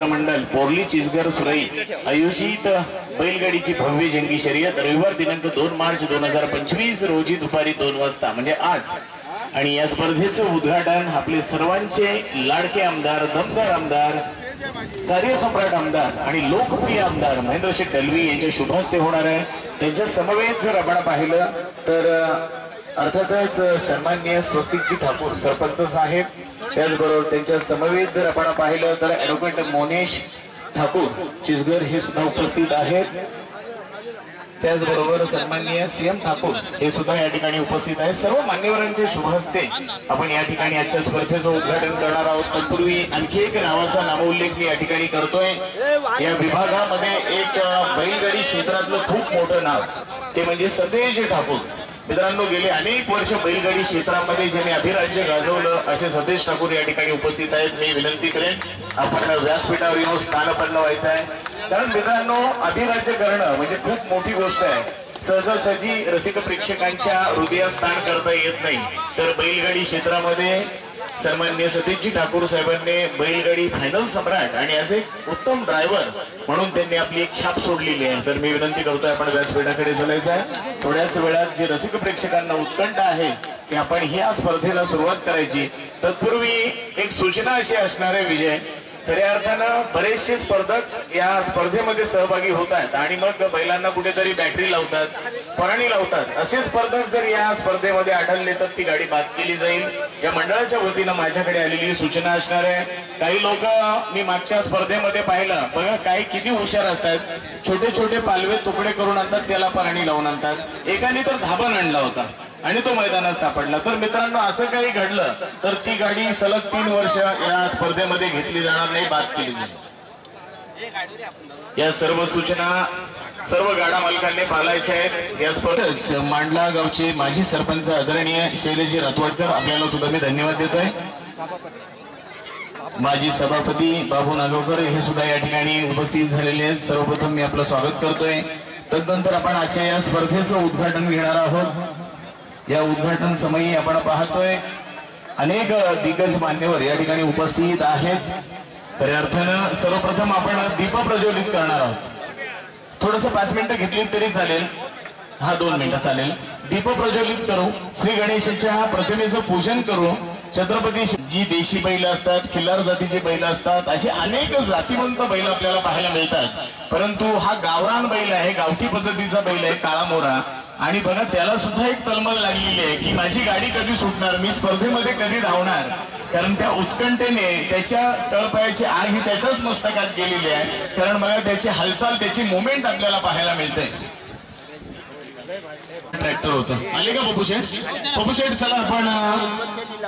मंडल पोर्ली चिचघर सुरई आयोजित बैलगाडीची भव्य जंगी शर्यत रविवार दिनांक 2 मार्च 2025 रोजी दुपारी 2 वाजता म्हणजे आज। आणि या स्पर्धेचं उद्घाटन आपले सर्वांचे लाडके आमदार, दमदार आमदार, कार्यसम्राट आमदार आणि लोकप्रिय आमदार महेंद्र शेठ दलवी यांच्या शुभ हस्ते होणार आहे। त्यांच्या समवेत जर आपण पाहिलं तर अर्थातच सन्माननीय स्वस्तिकजी ठाकूर सरपंच साहेब, त्याचबरोबर त्यांच्या समवेत जर आपण पाहिलं तर ॲडव्होकेट मोनेश ठाकूर चिचघर हे सुद्धा उपस्थित आहेत। त्याचबरोबर सन्माननीय सीएम ठाकूर हे सुद्धा या ठिकाणी उपस्थित आहेत। सर्व मान्यवरांच्या शुभ हस्ते आपण या ठिकाणी आजच्या स्पर्धेचं उद्घाटन करणार आहोत। तत्पूर्वी आणखी एक नावाचा नामोल्लेख मी या ठिकाणी करतोय। या विभागामध्ये एक बैलगाडी क्षेत्रातलं खूप मोठं नाव ते म्हणजे सतेज ठाकूर। मित्रांनो, गेले अनेक वर्ष बैलगाडी क्षेत्रामध्ये ज्यांनी अभिराज्य गाजवलं असे सतेज ठाकूर या ठिकाणी उपस्थित आहेत। मी विनंती करेन आपण व्यासपीठावर येऊन स्थानपन्न व्हायचं आहे, कारण मित्रांनो अभिराज्य करणं म्हणजे खूप मोठी गोष्ट आहे। सहजासहजी रसिक प्रेक्षकांच्या हृदयात स्थान करता येत नाही, तर बैलगाडी क्षेत्रामध्ये सन्माननीय सतीशजी ठाकूर साहेबांनी बैलगाडी फायनल सम्राट आणि ॲज एक उत्तम ड्रायव्हर म्हणून त्यांनी आपली एक छाप सोडलेली आहे। तर मी विनंती करतोय आपण व्यासपीठाकडे चालायचं आहे। थोड्याच वेळात जे रसिक प्रेक्षकांना उत्कंठ आहे की आपण ह्या स्पर्धेला सुरुवात करायची, तत्पूर्वी एक सूचना अशी असणार आहे विजय, खऱ्या अर्थानं बरेचसे स्पर्धक या स्पर्धेमध्ये सहभागी होत आहेत आणि मग बैलांना कुठेतरी बॅटरी लावतात, पराणी लावतात। असे स्पर्धक जर या स्पर्धेमध्ये आढळले तर ती गाडी बाद केली जाईल। या मंडळाच्या वतीनं माझ्याकडे आलेली सूचना असणार आहे। काही लोक मी मागच्या स्पर्धेमध्ये पाहिलं बघा, काय किती हुशार असतात, छोटे छोटे पालवे तुकडे करून आणतात, त्याला पराणी लावून आणतात। एकाने तर धाबन आणला होता आणि तो मैदानात सापडला। तर मित्रांनो, असं काही घडलं तर ती गाडी सलग 3 वर्ष या स्पर्धेमध्ये घेतली जाणार नाही, बाद केली जाईल। या सर्व सूचना सर्व गाडा मालकांनी पाळायच्या आहेत। या स्पर्धेत मांडला गावचे माजी सरपंच आदरणीय शैलेशजी रतवाडकर आपल्याला सुद्धा मी धन्यवाद देतोय। माजी सभापती बाबू नागवकर हे सुद्धा या ठिकाणी उपस्थित झालेले आहेत। सर्वप्रथम मी आपलं स्वागत करतोय। तदनंतर आपण आजच्या या स्पर्धेचं उद्घाटन घेणार आहोत। या उद्घाटन समयी आपण पाहतोय अनेक दिग्गज मान्यवर या ठिकाणी उपस्थित आहेत। खऱ्या अर्थानं सर्वप्रथम आपण दीप प्रज्वलित करणार आहोत। थोडंसं 5 मिनिटं घेतली तरी चालेल, 2 मिनिटं चालेल। दीप प्रज्वलित करू, श्री गणेशाच्या प्रतिमेचं पूजन करू। छत्रपती जी देशी बैल असतात, खिल्लार जातीची बैल असतात, अशी अनेक जातीवंत बैल आपल्याला पाहायला मिळतात, परंतु हा गावरान बैल आहे, गावठी पद्धतीचा बैल आहे, काळा मोरा। आणि बघा, त्याला सुद्धा एक तळमळ लागलेली आहे की माझी गाडी कधी सुटणार, मी स्पर्धेमध्ये कधी धावणार, कारण त्या उत्कंठेने त्याच्या तळपायाची आग ही त्याच्याच मस्तकात गेलेली आहे। कारण बघा, त्याची हालचाल, त्याची मुवमेंट आपल्याला पाहायला मिळते। ट्रॅक्टर होतं आले का पप्पू शेठ? चला आपण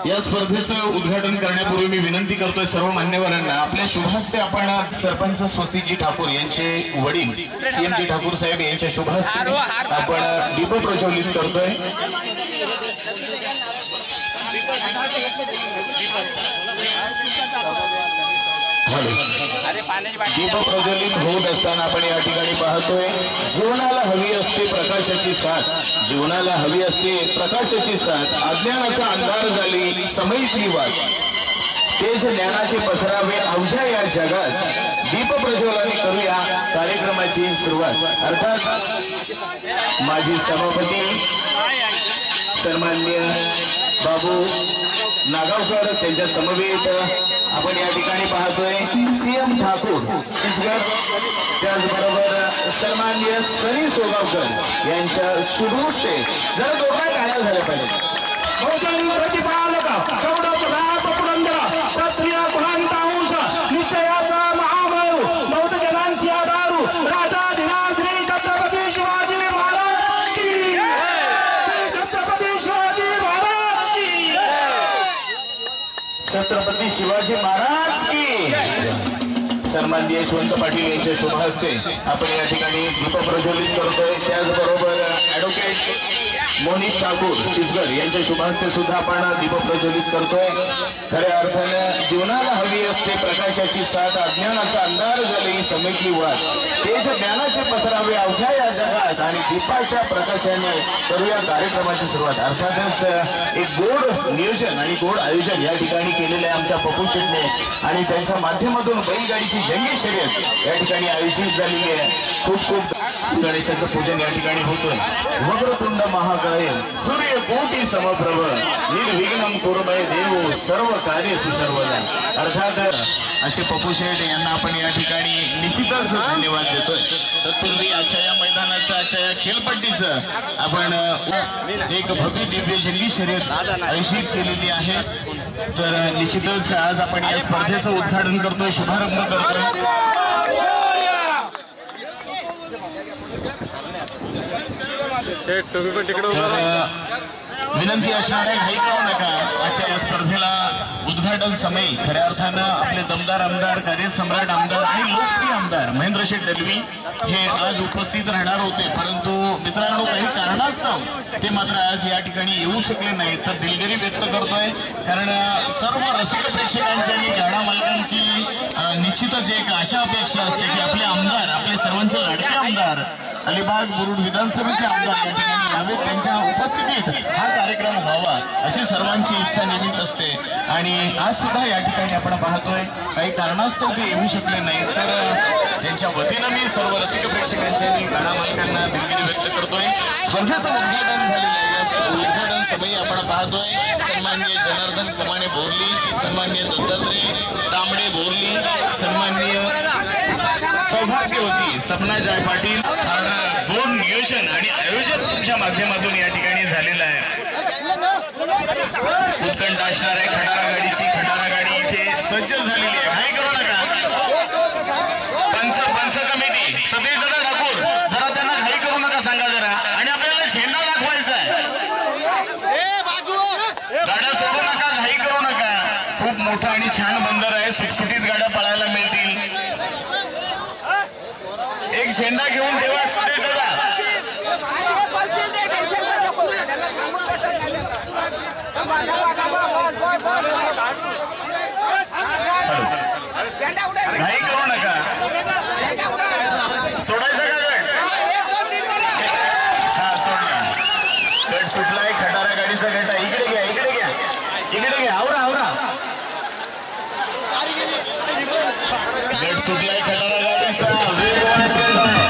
या स्पर्धेचं उद्घाटन करण्यापूर्वी मी विनंती करतोय सर्व मान्यवरांना, आपल्या शुभ हस्ते आपण सरपंच स्वस्तिकजी ठाकूर यांचे वडील सीएमजी ठाकूर साहेब यांच्या शुभ हस्ते आपण दीप प्रज्वलित करतोय। दीप प्रज्वलित होत असताना आपण या ठिकाणी पाहतोय, जीवनाला हवी असते प्रकाशाची साथ, जीवनाला हवी असते प्रकाशाची साथ, अज्ञानाचा अंधार झाली समयीतली वाट, तेज ज्ञानाचे पसरावे अवघ्या या जगात, दीप प्रज्वलन करूया कार्यक्रमाची सुरुवात। अर्थात माजी सभापती सन्माननीय बाबू नागावकर त्यांच्या समवेत आपण या ठिकाणी पाहतोय सीएम ठाकूर चिचघर, त्याचबरोबर सन्माननीय सनी सोगावकर यांच्या शुभ हस्ते जर दोघांना काय झालं पाहिजे क्षत्रिय कुलांतांश निश्चयाचा महाबळू बौद्ध जनांशी आधारू राजा दिनाश्री छत्रपती शिवाजी महाराज की, छत्रपती शिवाजी महाराज की, छत्रपती शिवाजी महाराज की। सन्माननीय यशवंत पाटील यांच्या शुभ हस्ते आपण या ठिकाणी दीप प्रज्वलित करतोय। त्याचबरोबर ॲडव्होकेट मोनिश ठाकूर चिचगड यांच्या शुभास्ते सुद्धा आपण दीप प्रज्वलित करतोय। खऱ्या अर्थाने जीवनाला हवी असते प्रकाशाची साथ, अज्ञानाचा अंधार झाली समेटली वाट, तेज ज्ञानाचे पसरावे अवघ्या या जगात आणि दीपाच्या प्रकाशाने करूया कार्यक्रमाची सुरुवात। अर्थातच एक गोड नियोजन आणि गोड आयोजन या ठिकाणी केलेले आहे आमच्या पप्पू शेटने आणि त्यांच्या माध्यमातून बैलगाडीची जंगी शर्यत या ठिकाणी आयोजित झालेली आहे। खूप खूप गणेशाचं पूजन या ठिकाणी होतोय। वक्रतुंड महाकाय सूर्यकोटी समप्रभ निर्विघ्नं कुरुमय देव सर्व कार्य सुशर्वदा। अर्थात असे पप्पू शेठ यांना आपण या ठिकाणी निश्चितच धन्यवाद देतोय। तत्पूर्वी आजच्या या मैदानाचं आजच्या या खेळपट्टीचं आपण एक भव्य दिव्य जंगी शर्यत आयोजित केलेली आहे। तर निश्चितच आज आपण या स्पर्धेचं उद्घाटन करतोय, शुभारंभ करतोय। विनंती असणार आहे, घाई करू नका। आजच्या या स्पर्धेला उद्घाटन समयी खऱ्या अर्थानं आपले दमदार आमदार, कार्यसम्राट आमदार आणि लोकप्रिय आमदार महेंद्र शेठ दलवी हे आज उपस्थित राहणार होते, परंतु मित्रांनो काही कारणास्तव ते मात्र आज या ठिकाणी येऊ शकले नाही। तर दिलगिरी व्यक्त करतोय, कारण सर्व रसिक प्रेक्षकांची आणि गाडा मालकांची निश्चितच एक आशा अपेक्षा असते की आपले आमदार, आपले सर्वांचे लाडके आमदार अलिबाग मुरुड विधानसभेचे आमदार या ठिकाणी यावेत, त्यांच्या उपस्थितीत हा कार्यक्रम व्हावा अशी सर्वांची इच्छा नेहमीच असते। आणि आज सुद्धा या ठिकाणी आपण पाहतोय काही कारणास्तव ते येऊ शकले नाही, तर त्यांच्या वतीनं मी सर्व रसिक प्रेक्षकांच्या आणि गाडा मालकांना दिलगिरी व्यक्त करतोय। स्पर्धेचं उद्घाटन झालेलं आहे, या उद्घाटन सभेत आपण पाहतोय सन्माननीय जनार्दन कुमाने बोरली, सन्माननीय दत्तात्रय तांबडे बोरली, सन्माननीय सौभाग्यवती सपना जय पाटील। गोड नियोजन आणि आयोजन तुमच्या माध्यमातून या ठिकाणी झालेलं आहे। उत्कंठ असणार आहे खटारा गाडीची, खटारा गाडी इथे सज्ज झालेली आहे, घाई करू नका। पंच कमिटी सतीश दादा ठाकूर जरा त्यांना घाई करू नका सांगा जरा, आणि आपल्याला झेंडा दाखवायचा आहे, गाड्या सोडू नका, घाई करू नका। खूप मोठा आणि छान बंदर आहे, सुटसुटीत गाड्या पळायला मिळतील। एक झेंडा घेऊन ठेवा सतीश दादा। घाई करू नका, सोडायचं का गट? हा सोडला, गट सुटलाय, खटारा गाडीचा गट आहे। इकडे घ्या, इकडे घ्या, इकडे घ्या, आवरा आवरा। गट सुटलाय खटारा गाडीचा, वेगवान गट आहे।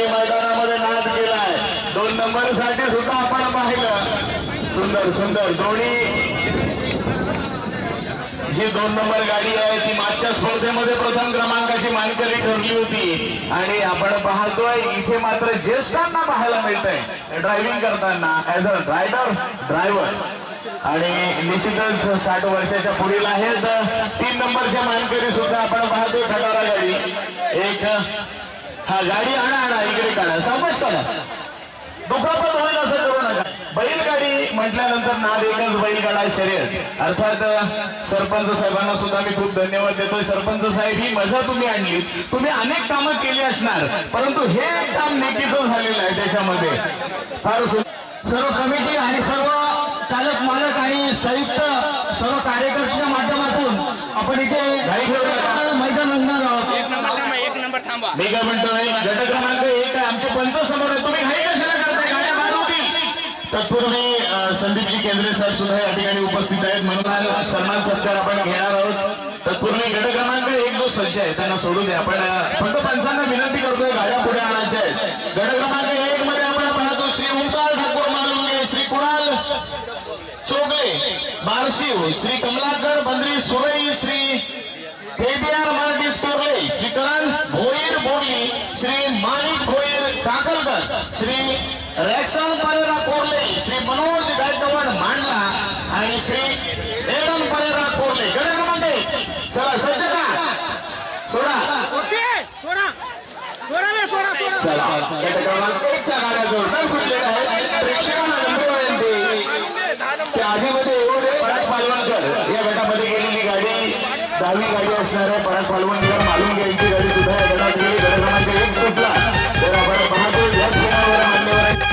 गाडी मैदानामध्ये नाद केलाय. 2 नंबर साठी सुद्धा आपण पाहिलं. सुंदर सुंदर दोन्ही जी 2 नंबर गाडी आहे ती मागच्या स्पर्धेमध्ये प्रथम क्रमांकाची मानकरी ठरली होती आणि आपण पाहतोय इथे मात्र ज्येष्ठांना पाहायला मिळतंय ड्रायव्हिंग करताना ऍज अ ड्रायव्हर आणि निश्चितच 60 वर्षाच्या पुढील आहेत. 3 नंबरच्या मानकरी सुद्धा आपण पाहतोय खटारा गाडी. एक हा गाडी आणा इकडे काढा सावकाश काढा दुखापत होईल असं करू नका. बैलगाडी म्हटल्यानंतर नाद एकच बैलगाडा शर्यत. अर्थात सरपंच साहेबांना सुद्धा मी खूप धन्यवाद देतोय. सरपंच साहेब ही मजा तुम्ही आणली. तुम्ही अनेक कामं केली असणार परंतु हे काम नेकीचं झालेलं आहे त्याच्यामध्ये. फार सर्व कमिटी आणि सर्व चालक मालक आणि संयुक्त सर्व कार्यकर्त्यांच्या माध्यमातून आपण इथे मैदान आणणार आहोत. एक नंबर थांबा. मी काय म्हणतोय गट क्रमांक 1 आहे आमचे पंच समोर आहे. तुम्ही घाई कशाला करताय गाड्या मारुती. तत्पूर्वी संदीपजी केंद्रे साहेब सुद्धा या ठिकाणी उपस्थित आहेत म्हणून सन्मान सत्कार आपण घेणार आहोत. तत्पूर्वी गट क्रमांक 1 जो सज्ज आहे त्यांना सोडू द्या. आपण फक्त पंचांना विनंती करतोय गाड्या पुढे आणायच्या आहेत. गट क्रमांक 1 मध्ये आपण पाहतो श्री ओंकार ठाकूर मालुंगे, श्री कुणाल चोगले बारशिव, श्री कमलाकर बंद्री सुरई, श्री केबीआर मराठी स्कोरले, श्री करण भोईर बोरली, श्री माणिक भोईर काकलकर, श्री रॅक्सन परेरा कोरले, श्री मनोज गायकवाड मांडला आणि श्री एडन परेरा कोरले. गट क्रमांक 1 चला सज्ज का सोडा चला. गट क्रमांक 1 च्या गाड्या जोरदार सुटलेल्या आहेत. प्रेक्षकांना त्या आधीमध्ये एवढे पराग पालवणकर या गटामध्ये गेलेली गाडी 10वी गाडी असणार आहे. पराग पालवणकर मालूम यांची गाडी सुद्धा या गटात गेली. गट क्रमांक 1 सुटला तर आपण पाहतो याच खेळावर मान्यवर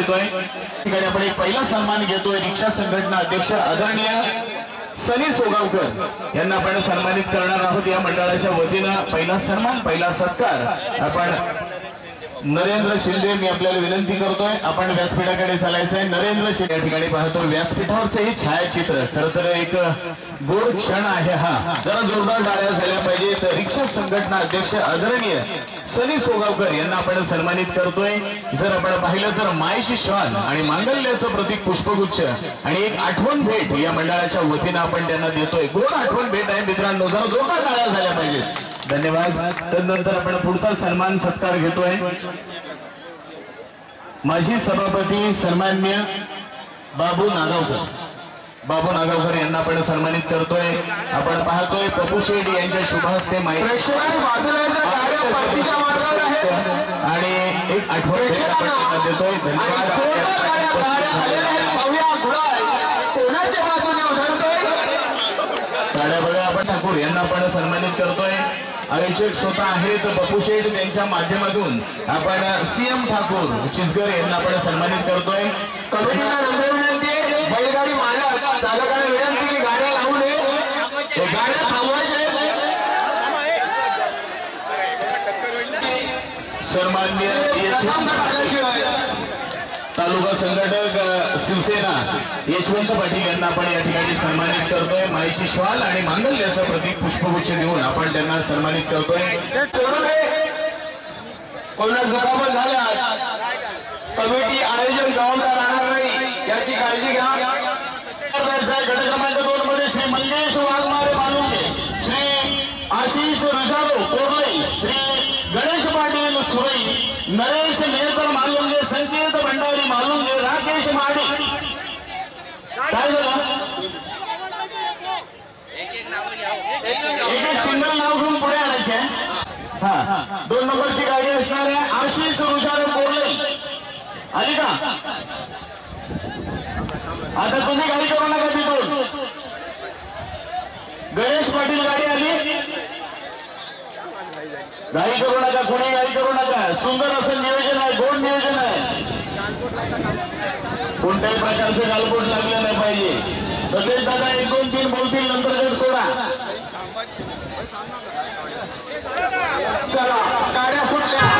देतोय ठिकाणी आपण एक पहिला सन्मान घेतोय रिक्षा संघटना अध्यक्ष आदरणीय सनी सोगावकर यांना आपण सन्मानित करणार आहोत। या मंडळाच्या वतीनं पहिला सन्मान पहिला सत्कार आपण नरेंद्र शिंदे मी आपल्याला विनंती करतोय आपण व्यासपीठाकडे चालायचंय। नरेंद्र शिंदे या ठिकाणी पाहतो व्यासपीठावरचे हे छायाचित्र खरं तर एक गोड क्षण आहे हा। जरा जोरदार टाळ्या झाल्या पाहिजे। तर रिक्षा संघटना अध्यक्ष आदरणीय सनी सोगावकर यांना आपण सन्मानित करतोय। जर आपण पाहिलं तर मायेची श्वान आणि मांगल्याचं प्रतीक पुष्पगुच्छ आणि एक आठवण भेट या मंडळाच्या वतीनं आपण त्यांना देतोय। गोड आठवण भेट आहे मित्रांनो, जरा जोरदार टाळ्या झाल्या पाहिजेत। धन्यवाद। त्यानंतर आपण पुढचा सन्मान सत्कार घेतोय माजी सभापती सन्माननीय बाबू नागावकर यांना आपण सन्मानित करतोय। आपण पाहतोय पप्पू शेठ यांच्या शुभ हस्ते आणि एक आठवण भेट आपण त्यांना देतोय। धन्यवाद। बघा आपण ठाकूर यांना आपण सन्मानित करतोय। आयोजक स्वतः आहेत पप्पू शेठ त्यांच्या माध्यमातून आपण सीएम ठाकूर चिसगर यांना आपण सन्मानित करतोय। कमिटीला विनंती आहे बैलगाडी मालक चालकांना विनंती की गाड्या लावू नये, गाड्या थांबवायच्या। सन्माननीय तालुका संघटक शिवसेना यशवंत पाटील यांना आपण या ठिकाणी सन्मानित करतोय। मायेची श्वाल आणि मांगल्याचं प्रतीक पुष्पगुच्छ देऊन आपण त्यांना सन्मानित करतोय। कोणाला दुखापत झाल्यास कमिटी आयोजक जबाबदार राहणार नाही याची काळजी घ्या। गट क्रमांक 2 मध्ये श्री मंगेश वाघमारे मालुंगे, श्री आशिष रजालो कोरले, श्री गणेश पाटील सुरई, नरेश मेहतर मालुंगे, संकेत भंडारी मालुंगे, राकेश माडी। काय झालं? एक सिंगल नाव घेऊन पुढे आणायचे। हा 2 नंबरची गाडी असणार आहे आशिष रुजारो कोरले, आली का? आता तुम्ही गाडी करू नका तिथून। गणेश पाटील गाडी आली, गाडी करू नका, कोणी गाडी करू नका। सुंदर असं नियोजन आहे, गोड नियोजन आहे, कोणत्याही प्रकारचे गालबोट लागले नाही पाहिजे। सगळेच दादा 1 2 3 बोलतील नंतर गट सोडा। चला गाड्या सुटल्या।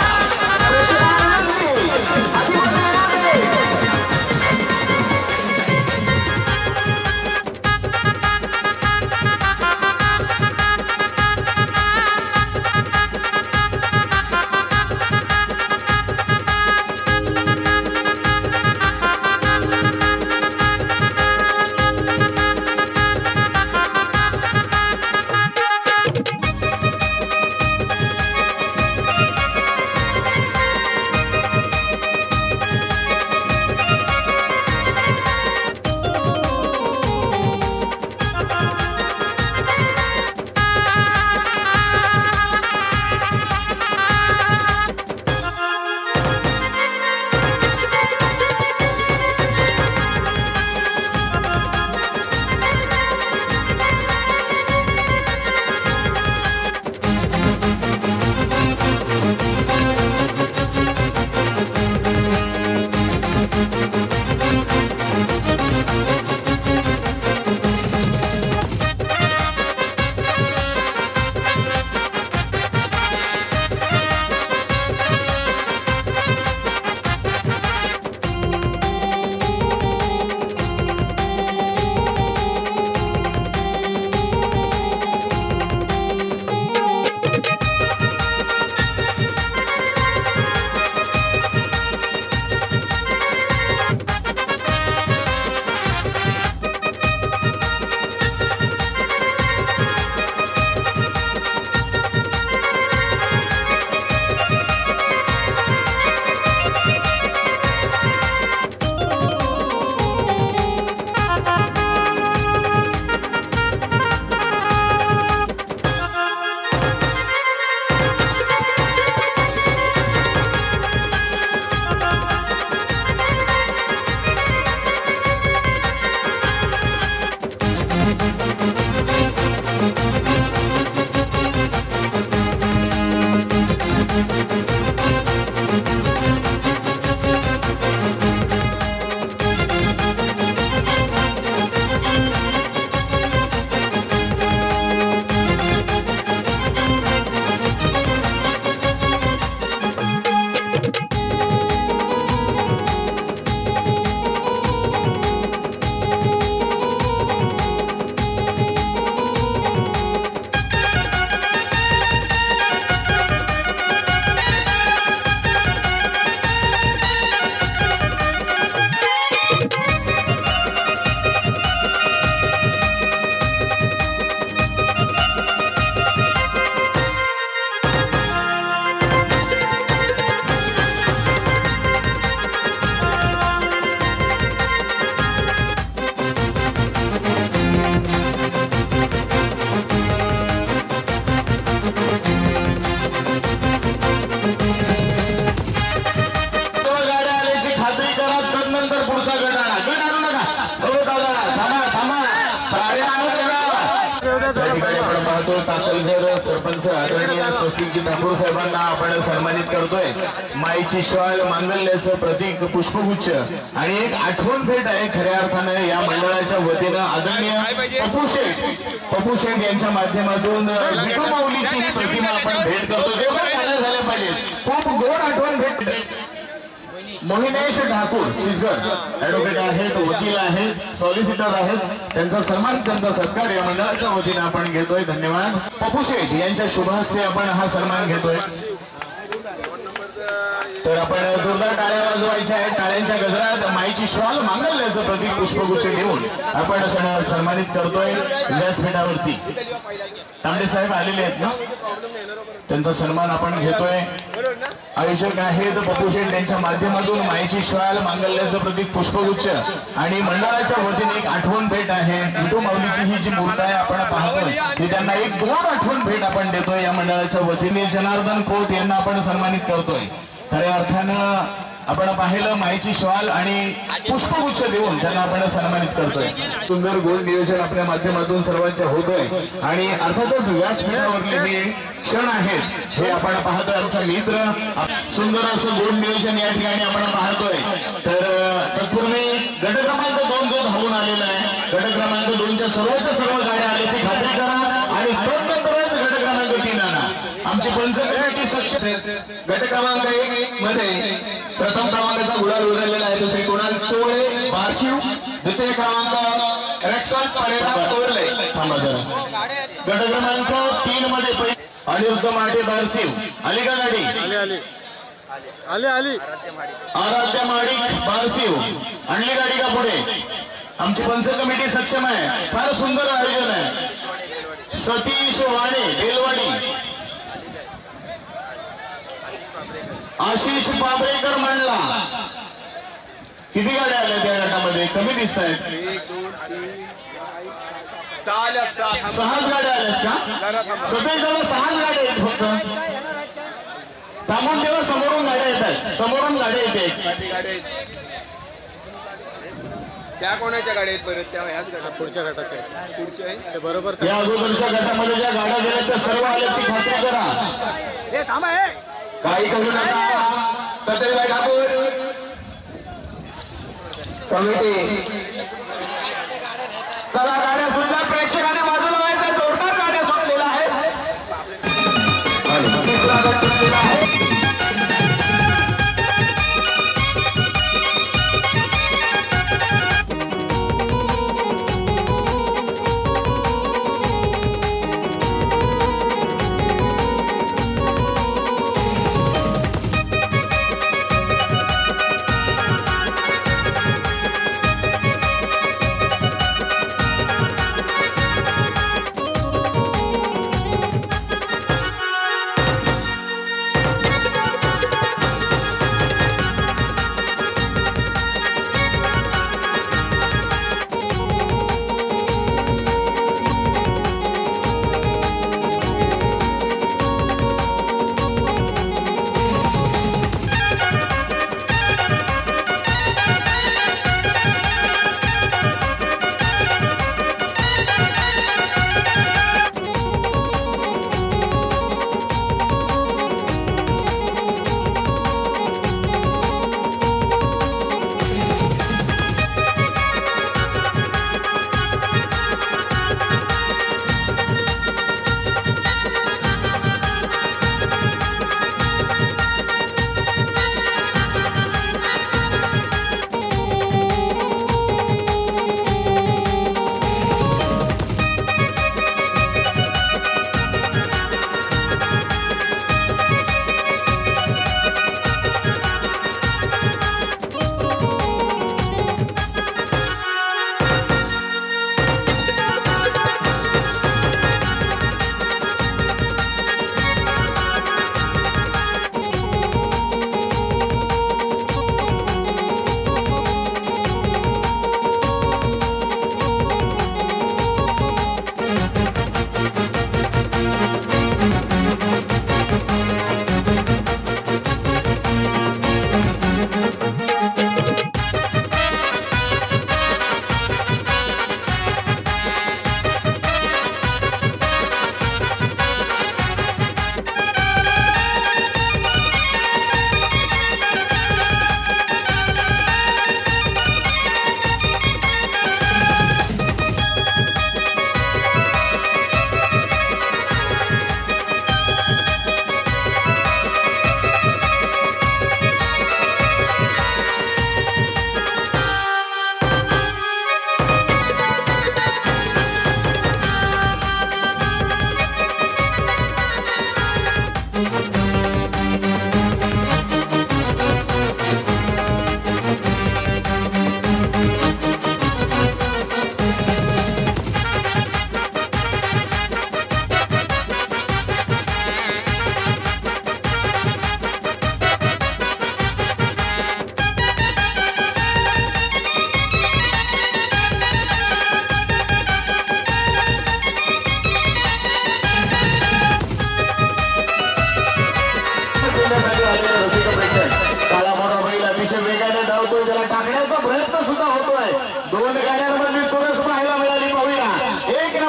त्या ठिकाणी आपण पाहतो ताकलघर सरपंच आदरणीय स्वस्तिकजी ठाकूर साहेबांना आपण सन्मानित करतोय. माईची शॉल मांगल्याचं प्रतीक पुष्पगुच्छ आणि एक आठवण भेट आहे खऱ्या अर्थानं या मंडळाच्या वतीनं आदरणीय पप्पू शेठ यांच्या माध्यमातून विठू माऊलीची प्रतिमा आपण भेट करतो. जे पण झाल्या पाहिजे खूप गोड आठवण भेट. मोहिनेश ठाकूर चिचघर ऍडव्होकेट आहेत, वकील आहेत, सॉलिसिटर आहेत. त्यांचा सन्मान त्यांचा सत्कार या मंडळाच्या वतीने आपण घेतोय. धन्यवाद. पप्पू शेठ यांच्या शुभ हस्ते आपण हा सन्मान घेतोय. तर आपण जोरदार टाळ्या वाजवायच्या आहेत. टाळ्यांच्या गजरात माईची शॉल मांगल्याचं प्रतीक पुष्पगुच्छ घेऊन आपण सन्मानित करतोय. व्यासपीठावरती तांबे साहेब आलेले आहेत ना, त्यांचा सन्मान आपण घेतोय. आयोजक आहेत पप्पू शेठ यांच्या माध्यमातून माईची शॉल मांगल्याचं प्रतीक पुष्पगुच्छ आणि मंडळाच्या वतीने एक आठवण भेट आहे. विठू माऊलीची ही जी मूर्ती आहे आपण पाहतोय ती त्यांना एक गोड आठवण भेट आपण देतोय या मंडळाच्या वतीने. जनार्दन खोत यांना आपण सन्मानित करतोय. खऱ्या अर्थानं आपण पाहिलं माईची शॉल आणि पुष्पगुच्छ देऊन त्यांना आपण सन्मानित करतोय. सुंदर गोड नियोजन आपल्या माध्यमातून सर्वांच्या होतोय आणि अर्थातच व्यासपीठावरले हे क्षण आहेत हे आपण पाहतोय. आमचा मित्र सुंदर असं गोड नियोजन या ठिकाणी आपण पाहतोय. तर तत्पूर्वी गट क्रमांक 2 जो धावून आलेला आहे, गट क्रमांक 2च्या सर्व गाड्या आल्याची खात्री करा आणि तदनंतरच गट क्रमांक 3 आणा. आमची पंच कमिटी सक्षम. गट क्रमांक 1 मध्ये प्रथम क्रमांकाचा गुलाल उधळलेला आहे तो श्री कुणाल चोळे बारशिव. द्वितीय क्रमांक रेक्सन परेरा तोरले. गट क्रमांक 3 मध्ये अनिरुद्ध माटे बारशिव. आली का गाडी? आली. आराध्य माडिक बारशिव आणली गाडी का पुढे? आमची पंच कमिटी सक्षम आहे. फार सुंदर आयोजन आहे. सतीश वाणे बेलवाडी. आशिष पाबळेकर म्हणला. किती गाड्या आल्या त्या गटामध्ये? कमी दिसत आहेत. 6 गाड्या आल्यात का? सगळे 6 गाड्या आहेत फक्त. थांबून तेव्हा समोरून गाड्या येत आहेत. समोरून गाड्या येते. त्या कोणाच्या गाड्या आहेत परत? त्या ह्याच गटात पुढच्या गटाच्या पुढच्या आहे बरोबर. या अगोदरच्या गटामध्ये ज्या गाड्या गेल्या त्या सर्व आल्याची खात्री करा. काही करू नका. सत्यभाई ठाकूर कमिटी. चला गाड्या सुद्धा प्रेक्षकांना बाजूला व्हायचं. जोरदार गाड्या सोडलेला आहे.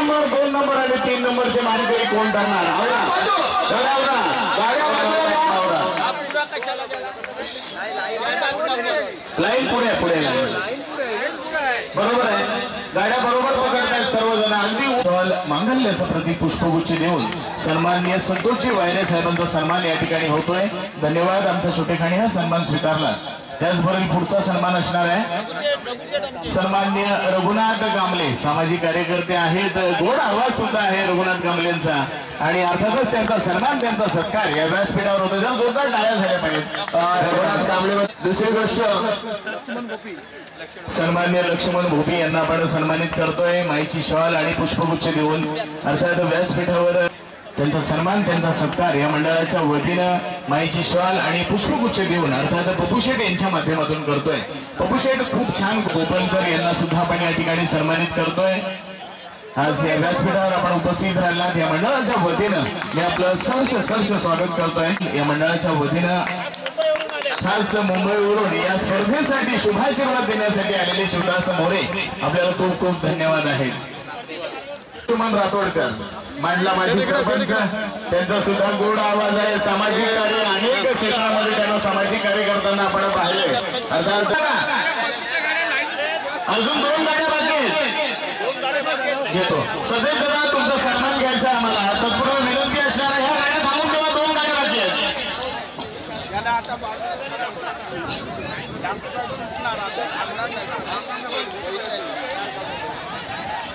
नंबर 2 नंबर आणि 3 नंबरचे मानकरी कोण करणार? लाईन पुढे पुढे बरोबर आहे. गाड्या बरोबर पकडतायत सर्वजण. अगदी मांगल्याचं प्रतीक पुष्पगुच्छ देऊन सन्माननीय संतोषजी वायरे साहेबांचा सन्मान या ठिकाणी होतोय. धन्यवाद. आमच्या छोटेखाणी हा सन्मान स्वीकारला. त्याचबरोबर पुढचा सन्मान असणार आहे सन्माननीय रघुनाथ कांबळे, सामाजिक कार्यकर्ते आहेत. गोड आवाज सुद्धा आहे रघुनाथ कांबळेंचा आणि अर्थातच त्यांचा सन्मान, त्यांचा सत्कार या व्यासपीठावर होतो. जर जोरदार टाळ्या झाल्या पाहिजेत रघुनाथ कांबळे. दुसरी गोष्ट, सन्मान्य लक्ष्मण भोपी यांना आपण सन्मानित करतोय माईची शॉल आणि पुष्पगुच्छ देऊन. अर्थात व्यासपीठावर त्यांचा सन्मान, त्यांचा सत्कार या मंडळाच्या वतीनं माईची शॉल आणि पुष्पगुच्छ देऊन अर्थात पप्पू शेठ यांच्या माध्यमातून करतोय. पप्पू शेठ खूप छान गोपनकर यांना सुद्धा आपण या ठिकाणी सन्मानित करतोय. आज या व्यासपीठावर आपण उपस्थित राहिलात या मंडळाच्या वतीनं मी आपलं सहर्ष स्वागत करतोय. या मंडळाच्या वतीनं खास मुंबईवरून या स्पर्धेसाठी शुभाशीर्वाद देण्यासाठी आलेले शिवदास मोरे आपल्याला खूप खूप धन्यवाद आहेत. सुमन राठोडकर मांडला माजी सरपंच, त्यांचा सुद्धा गोड आवाज आहे. सामाजिक कार्य अनेक क्षेत्रामध्ये त्यांना सामाजिक कार्य करताना आपण पाहिले. अर्थात अजून 2 गाड्या बाकी आहेत. घेतो सदैव दादा तुमचा सन्मान घ्यायचा आम्हाला. तत्पूर्वी विनंती असणार आहे ह्या गाड्या थांबून ठेवा. 2 गाड्या बाकी आहेत.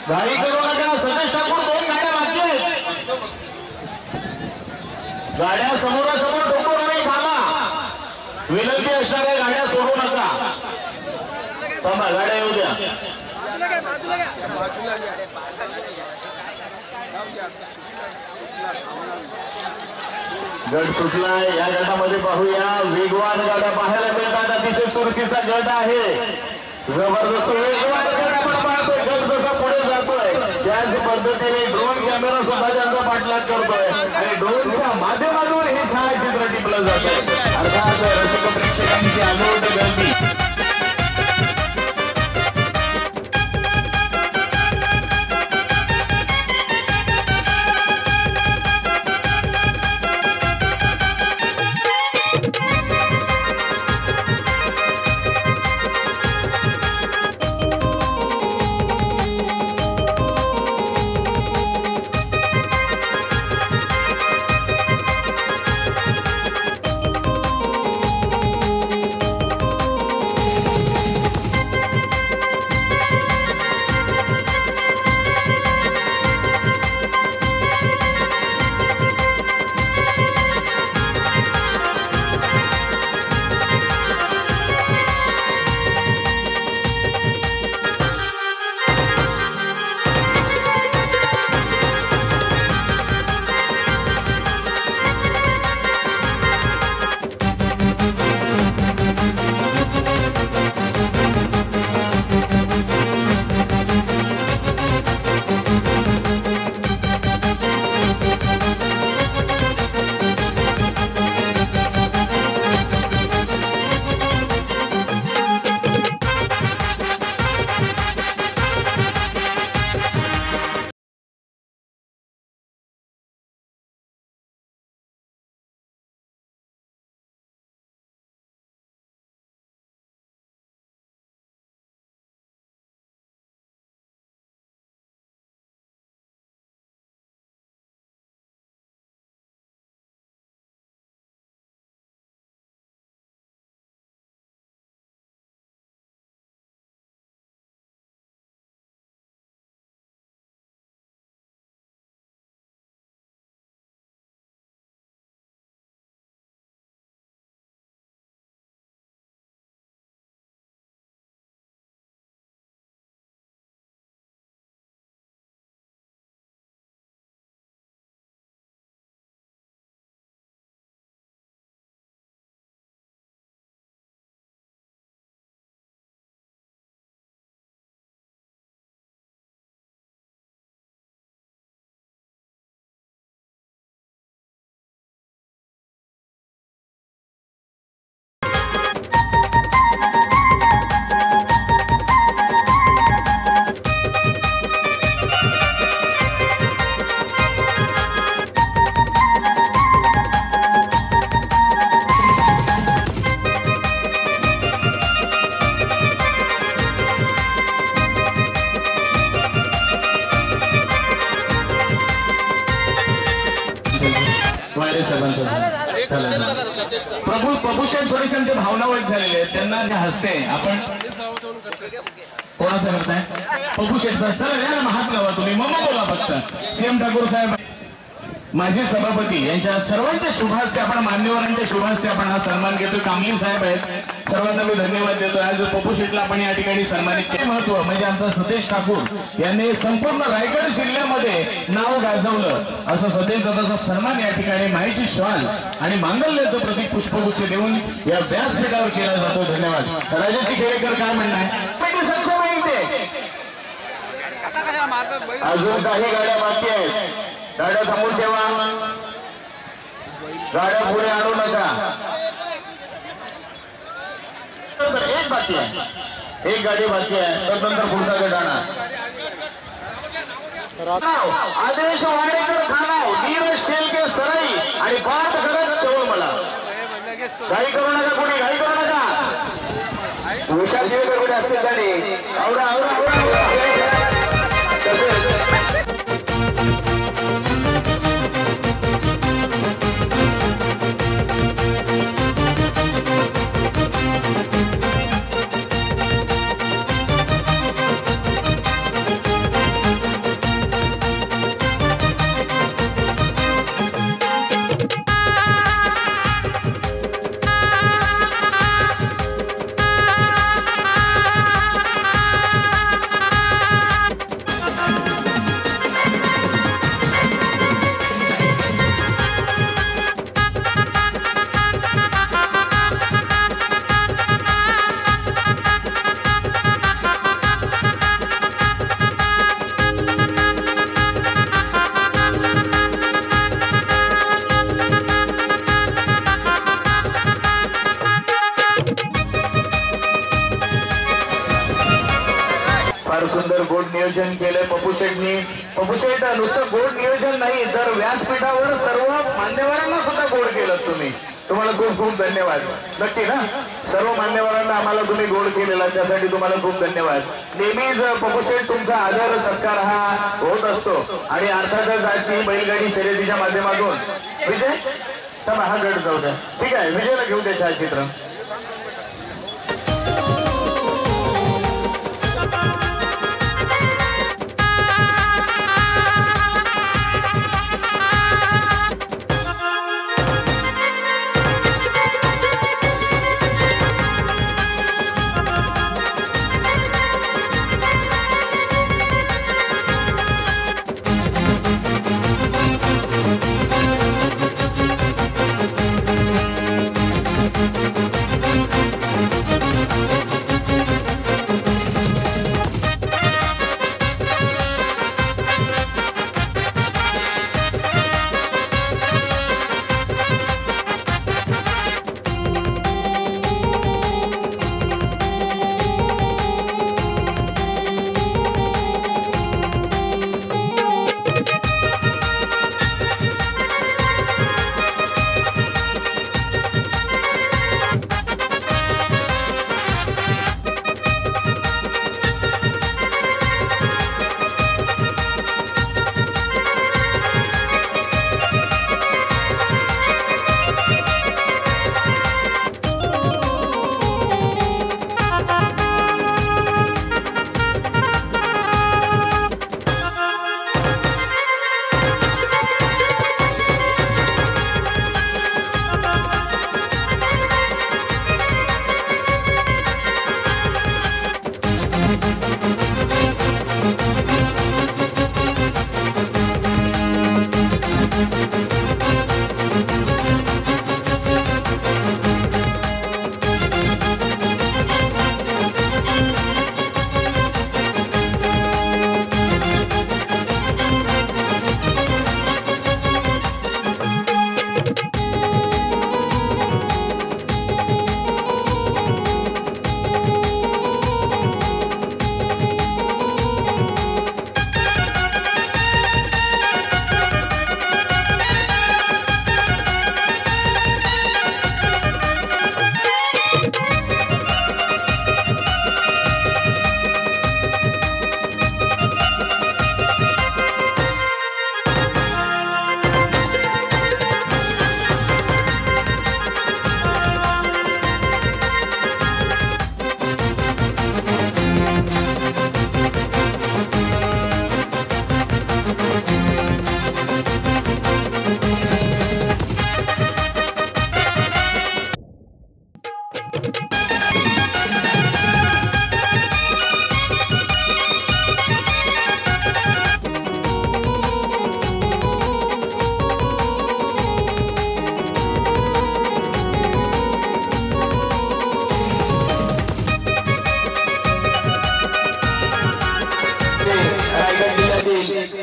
गाडी करू नका. सदेश ठाकूर 2 गाड्या बाकी आहेत. गाड्या समोरासमोर डोंगर नाही थांबा. विनंती असणाऱ्या गाड्या सोडू नका. थांबा गाड्या येऊ द्या. गट सुटलाय. या गटामध्ये पाहूया वेगवान गाड्या पाहायला मिळतात. अतिशय चुरशीचा गट आहे. जबरदस्त वेगवान गट आपण पाहतोय. गट जसा पुढे जातोय त्याच पद्धतीने ड्रोन कॅमेरा सुद्धा त्यांचा पाठलाग करतोय आणि ड्रोनच्या माध्यमातून हे छायाचित्र टिपलं जातंय. अर्थात रसिक प्रेक्षकांची अनोट गर्दी. आले सर्वांचं प्रभूषण थोडेसे भावना वैध झालेले आहेत त्यांना जे हसते आपण कोणाचं करताय प्रभूषणचा चला या ना हात लावा तुम्ही मग बोला फक्त सीएम ठाकूर साहेब माजी सभापती यांच्या सर्वांच्या शुभहस्ते आपण मान्यवरांच्या शुभहस्ते आपण हा सन्मान घेतो कामलीन साहेब आहेत सर्वांना मी धन्यवाद देतो आज पप्पू शेटला आपण या ठिकाणी सन्मानित केले महत्व म्हणजे आमचा सतेज ठाकूर यांनी संपूर्ण रायगड जिल्ह्यामध्ये नाव गाजवलं असं सतेज दादाचा सन्मान या ठिकाणी माईची शॉल आणि मांगल्याचं प्रतीक पुष्पगुच्छ देऊन या व्यासपीठावर केला जातो धन्यवाद राजाजी खेडेकर काय म्हणणं आहे अजून काही गाड्या बाकी आहेत गाड्या थांबून ठेवा गाड्या पुढे आणू नका एक बाकी आहे एक गाडी बाकी आहे त्यानंतर पुढचा गट आणा आदेश वाडेकर खानाव नीरज शेलके सराई आणि पाच गडद चवळ मला घाई करू नका कोणी घाई करू नका विशाल जीवेकर कुठे असतील त्यांनी आवडा आवडा आवडा सुंदर गोड नियोजन केलंय पप्पू शेटनी पप्पू शेट नुसतं गोड नियोजन नाही तर व्यासपीठावर सर्व मान्यवरांना सुद्धा गोड केलं तुम्ही तुम्हाला खूप खूप धन्यवाद नक्की ना सर्व मान्यवरांना आम्हाला तुम्ही गोड केलेला त्यासाठी तुम्हाला खूप धन्यवाद नेहमीच पप्पू शेट तुमचा आदर सत्कार हा होत असतो आणि अर्थातच आजची बैलगाडी शर्यतीच्या माध्यमातून विजय तर हा गट जाऊ द्या ठीक आहे विजयला घेऊन द्या छायाचित्र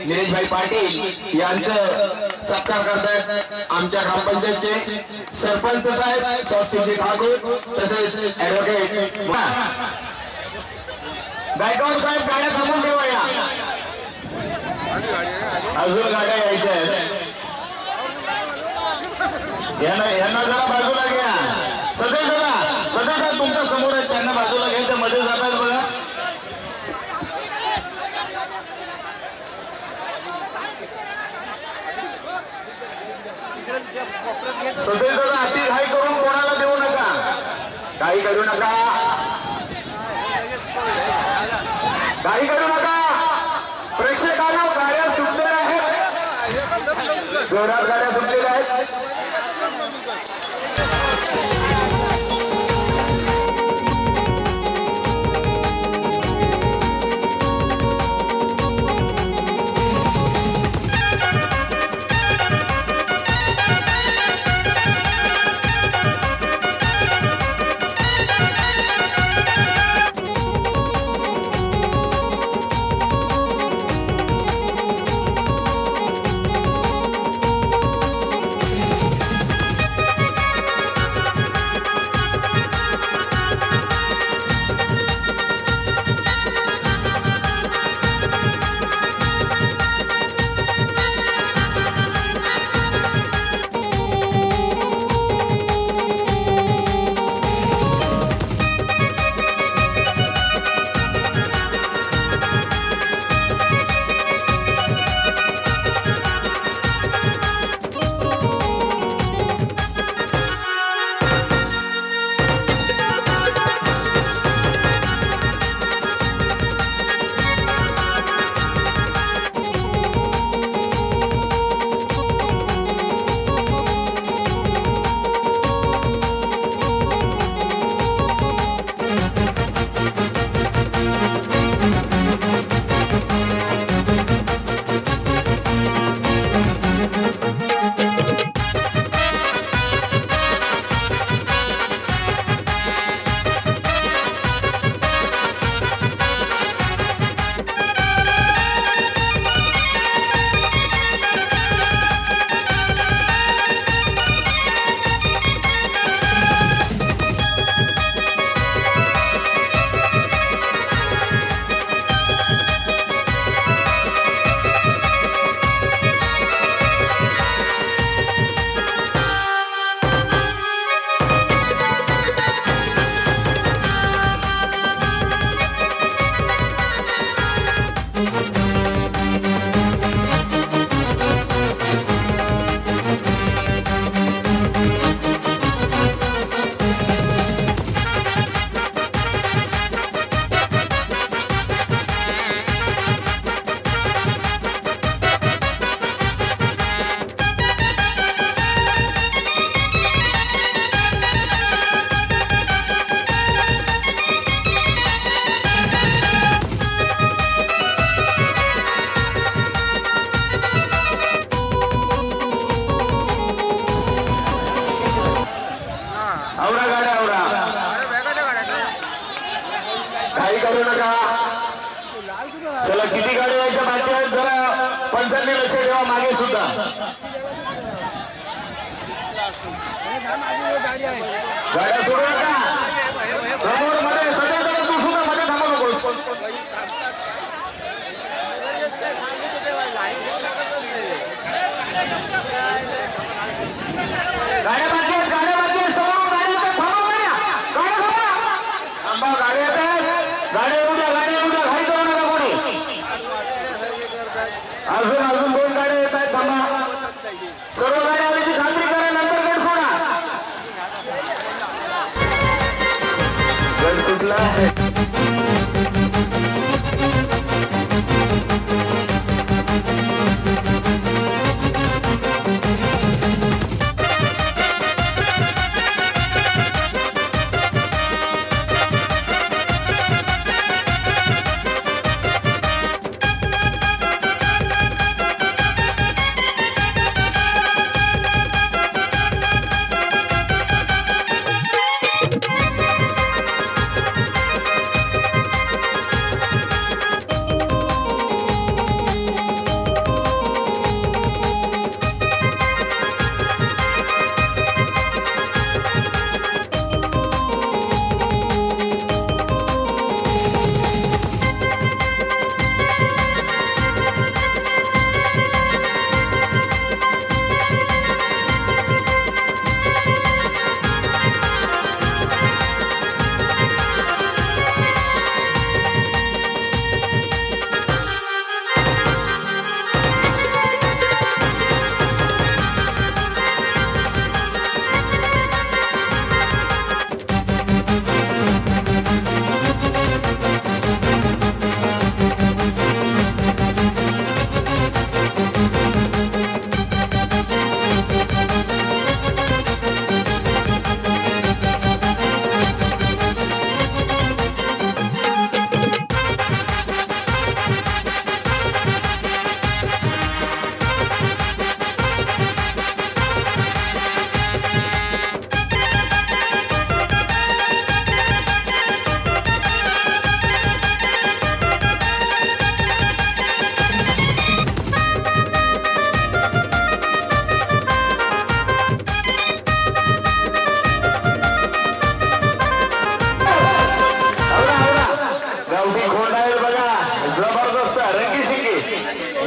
निलेशभाई पाटील यांचं सत्कार करतायत आमच्या ग्रामपंचायतचे सरपंच साहेब स्वस्तिकजी ठाकूर तसेच ऍडव्होकेट गायकवाड साहेब गाड्या थांबून ठेवा या अजून गाड्या यायच्या आहेत यांना जरा बाजूला घ्या सगळे तुमच्या समोर आहेत त्यांना बाजूला घ्यायचं मध्ये जातात बघा सगळे जरा अति घाई करून कोणाला देऊ नका काही करू नका काही करू नका प्रेक्षकांना गाड्या सुटलेल्या आहेत जोरात गाड्या सुटलेल्या आहेत चला किती गाड्या यायच्या बाकी आहेत जरा पंचांनी लक्ष ठेवा मागे सुद्धा गाड्या सोडू नका समोर मध्ये सगळ्या जरा तू सुद्धा मध्ये थांबू नकोस गाड्या बाकी आहेत समोर गाड्या थांबा गाड्या थांबा गाड्या गाड्या येऊ द्या घाई करू नका कोणी अजून दोन गाड्या येत आहेत थांबा सर्व गाड्या आल्याची खात्री करा नंतर गट सोडा गट सुटला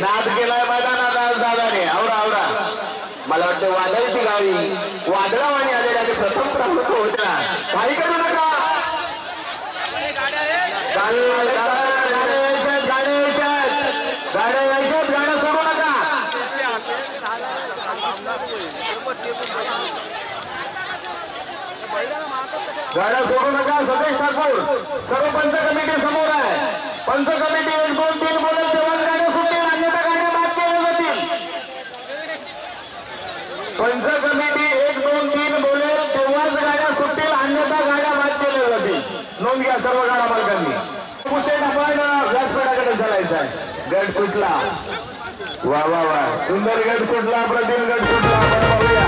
नाद केलाय मैदानात आज दादाने. आवरा आवरा. मला वाटतं वादळची गाडी वादळावाणी आलेल्या प्रथम क्रमांक होत्या. काही करू नका. गाड्या यायच्यात गाड्या सोडू नका. गाड्या सोडू नका. सतीश ठाकूर सर्व पंच कमिटी समोर आहे. पंच कमिटी 1 2 3 बोलेल तेव्हाच गाड्या सुटतील, अन्यथा गाड्या बाद केल्या जातील. पंच कमिटी 1 2 3 बोलेल तेव्हाच गाड्या सुटतील, अन्यथा गाड्या बाद केल्या जातील. नोंद घ्या सर्व गाडा मालकांनी. कुशेट आपण व्यासपीठाकडे चालायचं आहे. गट सुटला. वा वा वा सुंदर गट सुटला. प्रतिम गट सुटला. आपण पाहूया.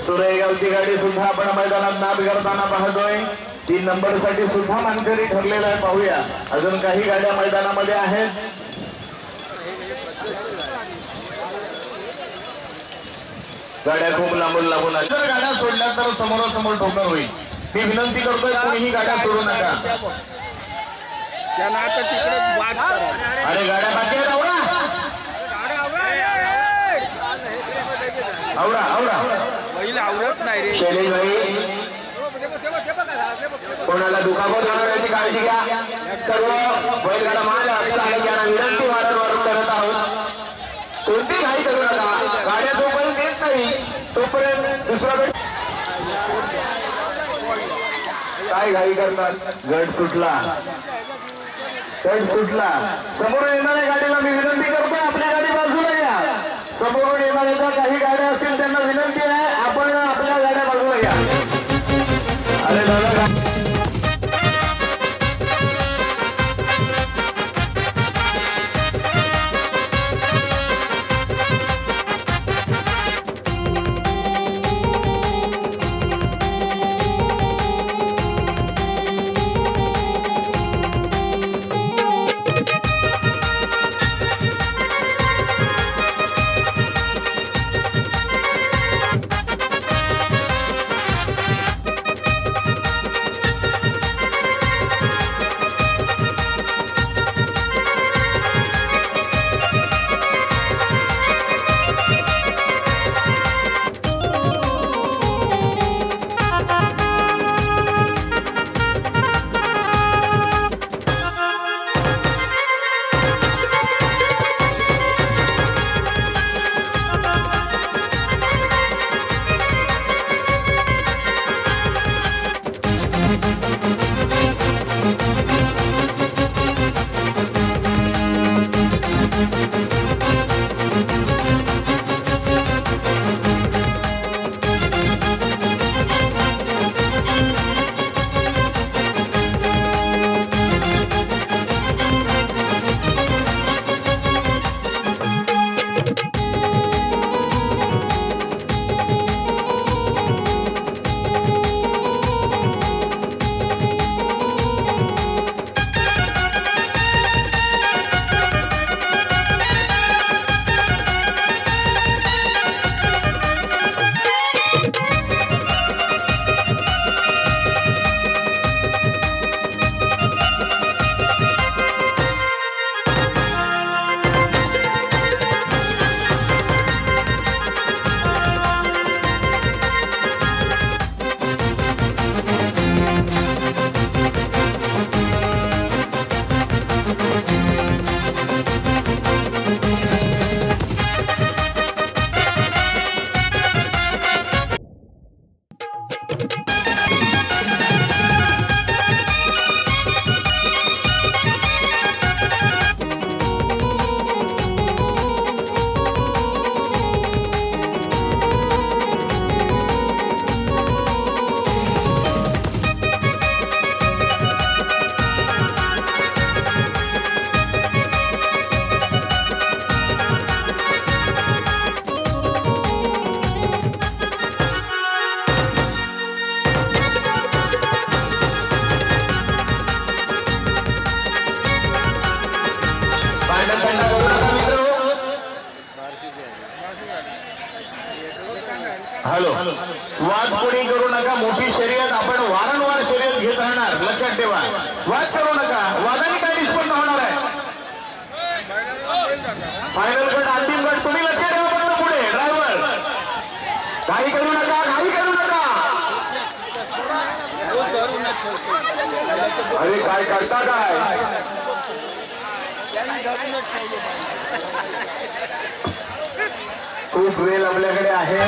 सुरेगावची गाडी सुद्धा आपण मैदानात नाद करताना पाहतोय. 3 नंबर साठी सुद्धा मानकरी ठरलेला आहे. पाहूया अजून काही गाड्या मैदानामध्ये आहेत. गाड्या खूप लांबून लांबून आल्या. जर गाड्या सोडल्या तर समोरासमोर ठोकर होईल. मी विनंती करतोय कोणीही गाड्या सोडू नका. अरे गाड्या बाकी आहेत. आवडा आवडत नाही. शैलेश भाई कोणाला दुखापत होणार याची काळजी घ्या. सर्व बैलगाडा मालक यांना विनंती वारंवार करत आहोत. कोणती घाई करू नका. गाड्या जोपर्यंत येत नाही तोपर्यंत दुसरा बैल काय घाई करतात. गट सुटला. समोर येणाऱ्या गाडीला मी विनंती करतो आपली गाडी बाजूला घ्या. समोरून येणाऱ्या काही गाड्या असतील त्यांना विनंती आहे आपण आपल्या गाड्या बाजूला घ्या. अरे दादा फायनल गट अंतिम गट तुम्ही लक्ष ठेवा फक्त पुढे ड्रायव्हर घाई करू नका घाई करू नका अरे काय करता काय खूप वेळ आपल्याकडे आहे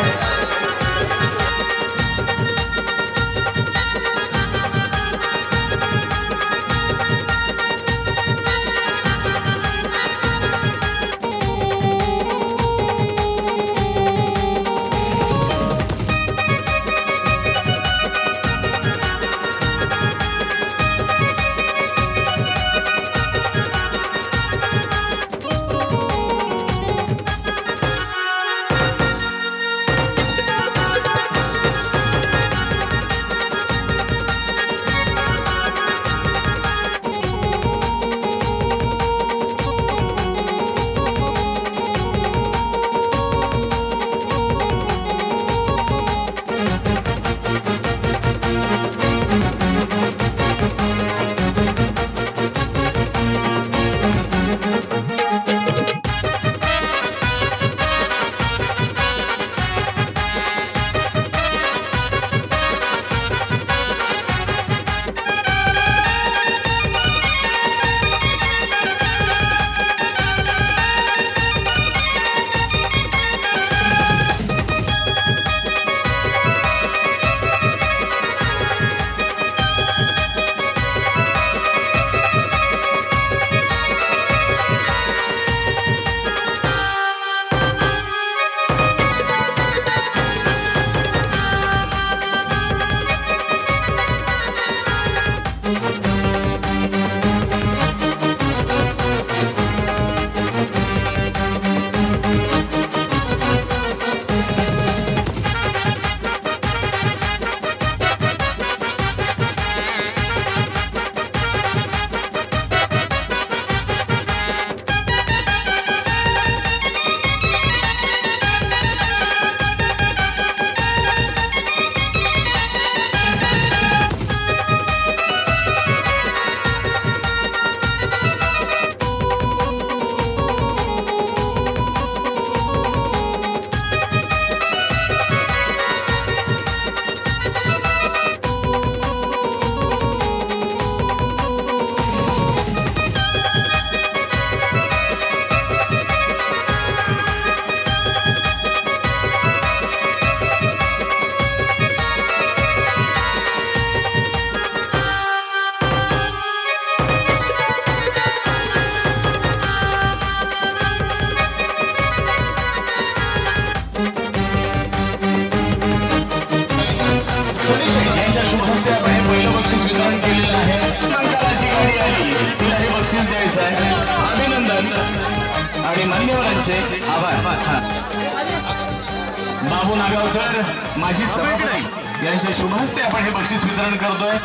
बाबू नागावकर माजी सभापती यांच्या शुभ हस्ते आपण हे बक्षीस वितरण करतोय।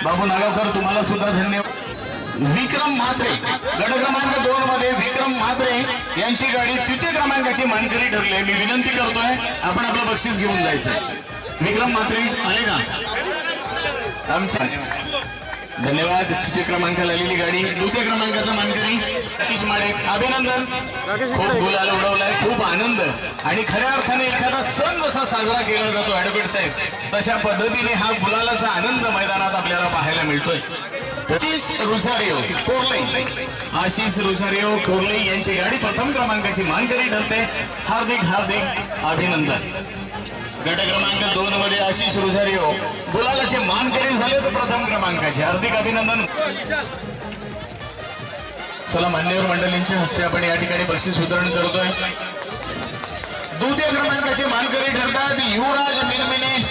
बाबू नागावकर तुम्हाला सुद्धा धन्यवाद। विक्रम म्हात्रे गट क्रमांक 2 मध्ये विक्रम म्हात्रे यांची गाडी तृतीय क्रमांकाची मानकरी ठरली। मी विनंती करतोय आपण आपलं बक्षीस घेऊन जायचं। विक्रम म्हात्रे आले का आमच्या धन्यवाद। तृतीय क्रमांकाला आलेली गाडी द्वितीय क्रमांकाचा मानकरी सतीश माडे अभिनंदन। खूप गुलाल उडवलाय, खूप आनंद आणि खऱ्या अर्थाने एखादा सण जसा साजरा केला जातो ऍडव्होकेट साहेब तशा पद्धतीने हा गुलालाचा आनंद मैदानात आपल्याला पाहायला मिळतोय। आशिष रुझारियो कोर्ले यांची गाडी प्रथम क्रमांकाची मानकरी ठरते। हार्दिक हार्दिक अभिनंदन। गट क्रमांक 2 मध्ये आशिष रुझारियो गुलालाचे मानकरी झाले तर प्रथम क्रमांकाचे हार्दिक अभिनंदन। चला मान्यवर मंडळींच्या हस्ते आपण या ठिकाणी बक्षीस वितरण करतोय। द्वितीय क्रमांकाचे मानकरी ठरतात युवराज मिनमिने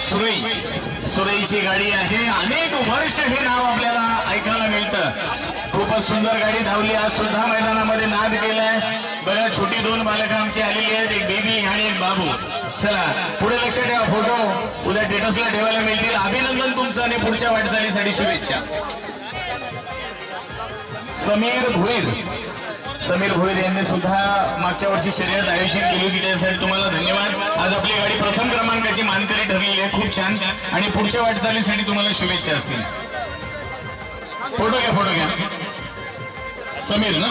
सुरईची गाडी आहे। अनेक वर्ष हे नाव आपल्याला ऐकायला मिळतं। खूपच सुंदर गाडी धावली, आज सुद्धा मैदानामध्ये नाद केलाय। बघा छोटी 2 बालकं आमची आलेली आहेत, एक बेबी आणि एक बाबू। चला पुढे लक्ष ठेवा, फोटो उद्या स्टेटसला ठेवायला मिळतील। अभिनंदन तुमचं आणि पुढच्या वाटचालीसाठी शुभेच्छा। समीर भोईर यांनी सुद्धा मागच्या वर्षी शर्यत आयोजित केली होती, त्यासाठी तुम्हाला धन्यवाद। आज आपली गाडी प्रथम क्रमांकाची मानकरी ठरलेली आहे, खूप छान आणि पुढच्या वाटचालीसाठी तुम्हाला शुभेच्छा असतील। फोटो घ्या समीर ना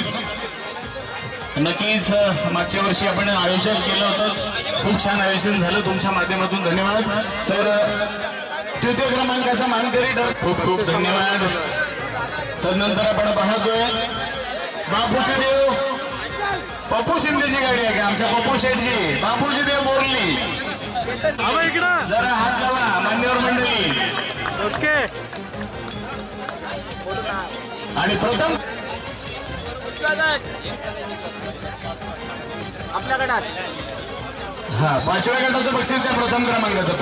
नक्कीच मागच्या वर्षी आपण आयोजन केलं होतं, खूप छान आयोजन झालं तुमच्या माध्यमातून, धन्यवाद. तर तृतीय क्रमांकाचा मानकरी खूप खूप धन्यवाद. तदनंतर आपण पाहतोय बापूजी देव पप्पू शिंदेची गाडी आहे का आमच्या पप्पू शेठजी, बापूजी देव बोरली, जरा हात लावा मान्यवर मंडळी. ओके. आणि प्रथम आपल्याकडे हा 5व्या गटाचं बक्षीस त्या प्रथम क्रमांकाचं,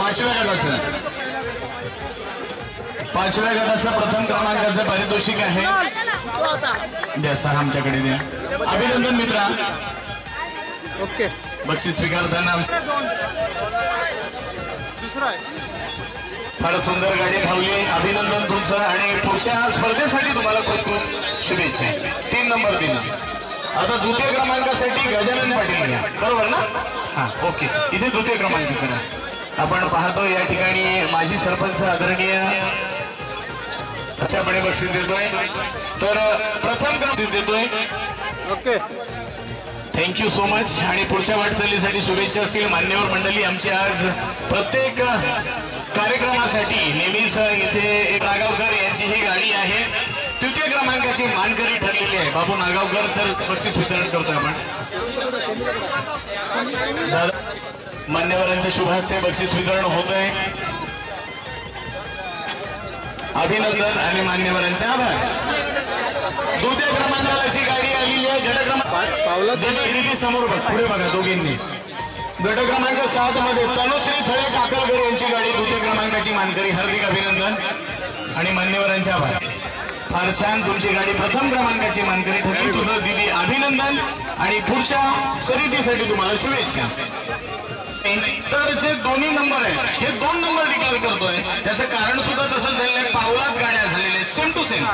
5व्या गटाचं प्रथम क्रमांकाचं पारितोषिक आहे. द्या 6 आमच्याकडे द्या. अभिनंदन मित्रा. ओके. बक्षीस स्वीकारताना फार सुंदर गाडी धावली, अभिनंदन तुमचं. आणि पुढच्या स्पर्धेसाठी तुम्हाला खूप खूप शुभेच्छा. 3 नंबर दिला. आता द्वितीय क्रमांकासाठी गजानन पाटील घ्या, बरोबर ना? हा ओके. इथे द्वितीय क्रमांक करा. आपण पाहतो या ठिकाणी माजी सरपंच आदरणीय आपण बक्षीस देतोय. तर प्रथम बक्षीस देतोय. ओके. Thank you so much. आणि पुढच्या वाटचालीसाठी शुभेच्छा असतील. मान्यवर मंडळी आमची आज प्रत्येक कार्यक्रमासाठी नेहमीच इथे नागावकर यांची ही गाडी आहे, तृतीय क्रमांकाची मानकरी ठरलेली आहे. बाबू नागावकर तर बक्षीस वितरण करतोय आपण. मान्यवरांच्या शुभ हस्ते बक्षीस वितरण होत आहे. अभिनंदन आणि मान्यवरांचे आभार. द्वितीय क्रमांकाची गाडी आलेली आहे. गट क्रमांक दिदी समोर बघ, पुढे बघा दोघींनी. गट क्रमांक 7 मध्ये तनुश्री सळे काकलकर यांची गाडी द्वितीय क्रमांकाची मानकरी. हार्दिक अभिनंदन आणि मान्यवरांचे आभार. फार छान, तुमची गाडी प्रथम क्रमांकाची मानकरी ठरली. तुझं दिदी अभिनंदन आणि पुढच्या शर्यतीसाठी तुम्हाला शुभेच्छा. तर जे दोन्ही नंबर आहेत हे 2 नंबर डिक्लेअर करतोय, त्याचं कारण सुद्धा तसंच झालेलं आहे. पावलात गाड्या झालेल्या आहेत, सेम टू सेम.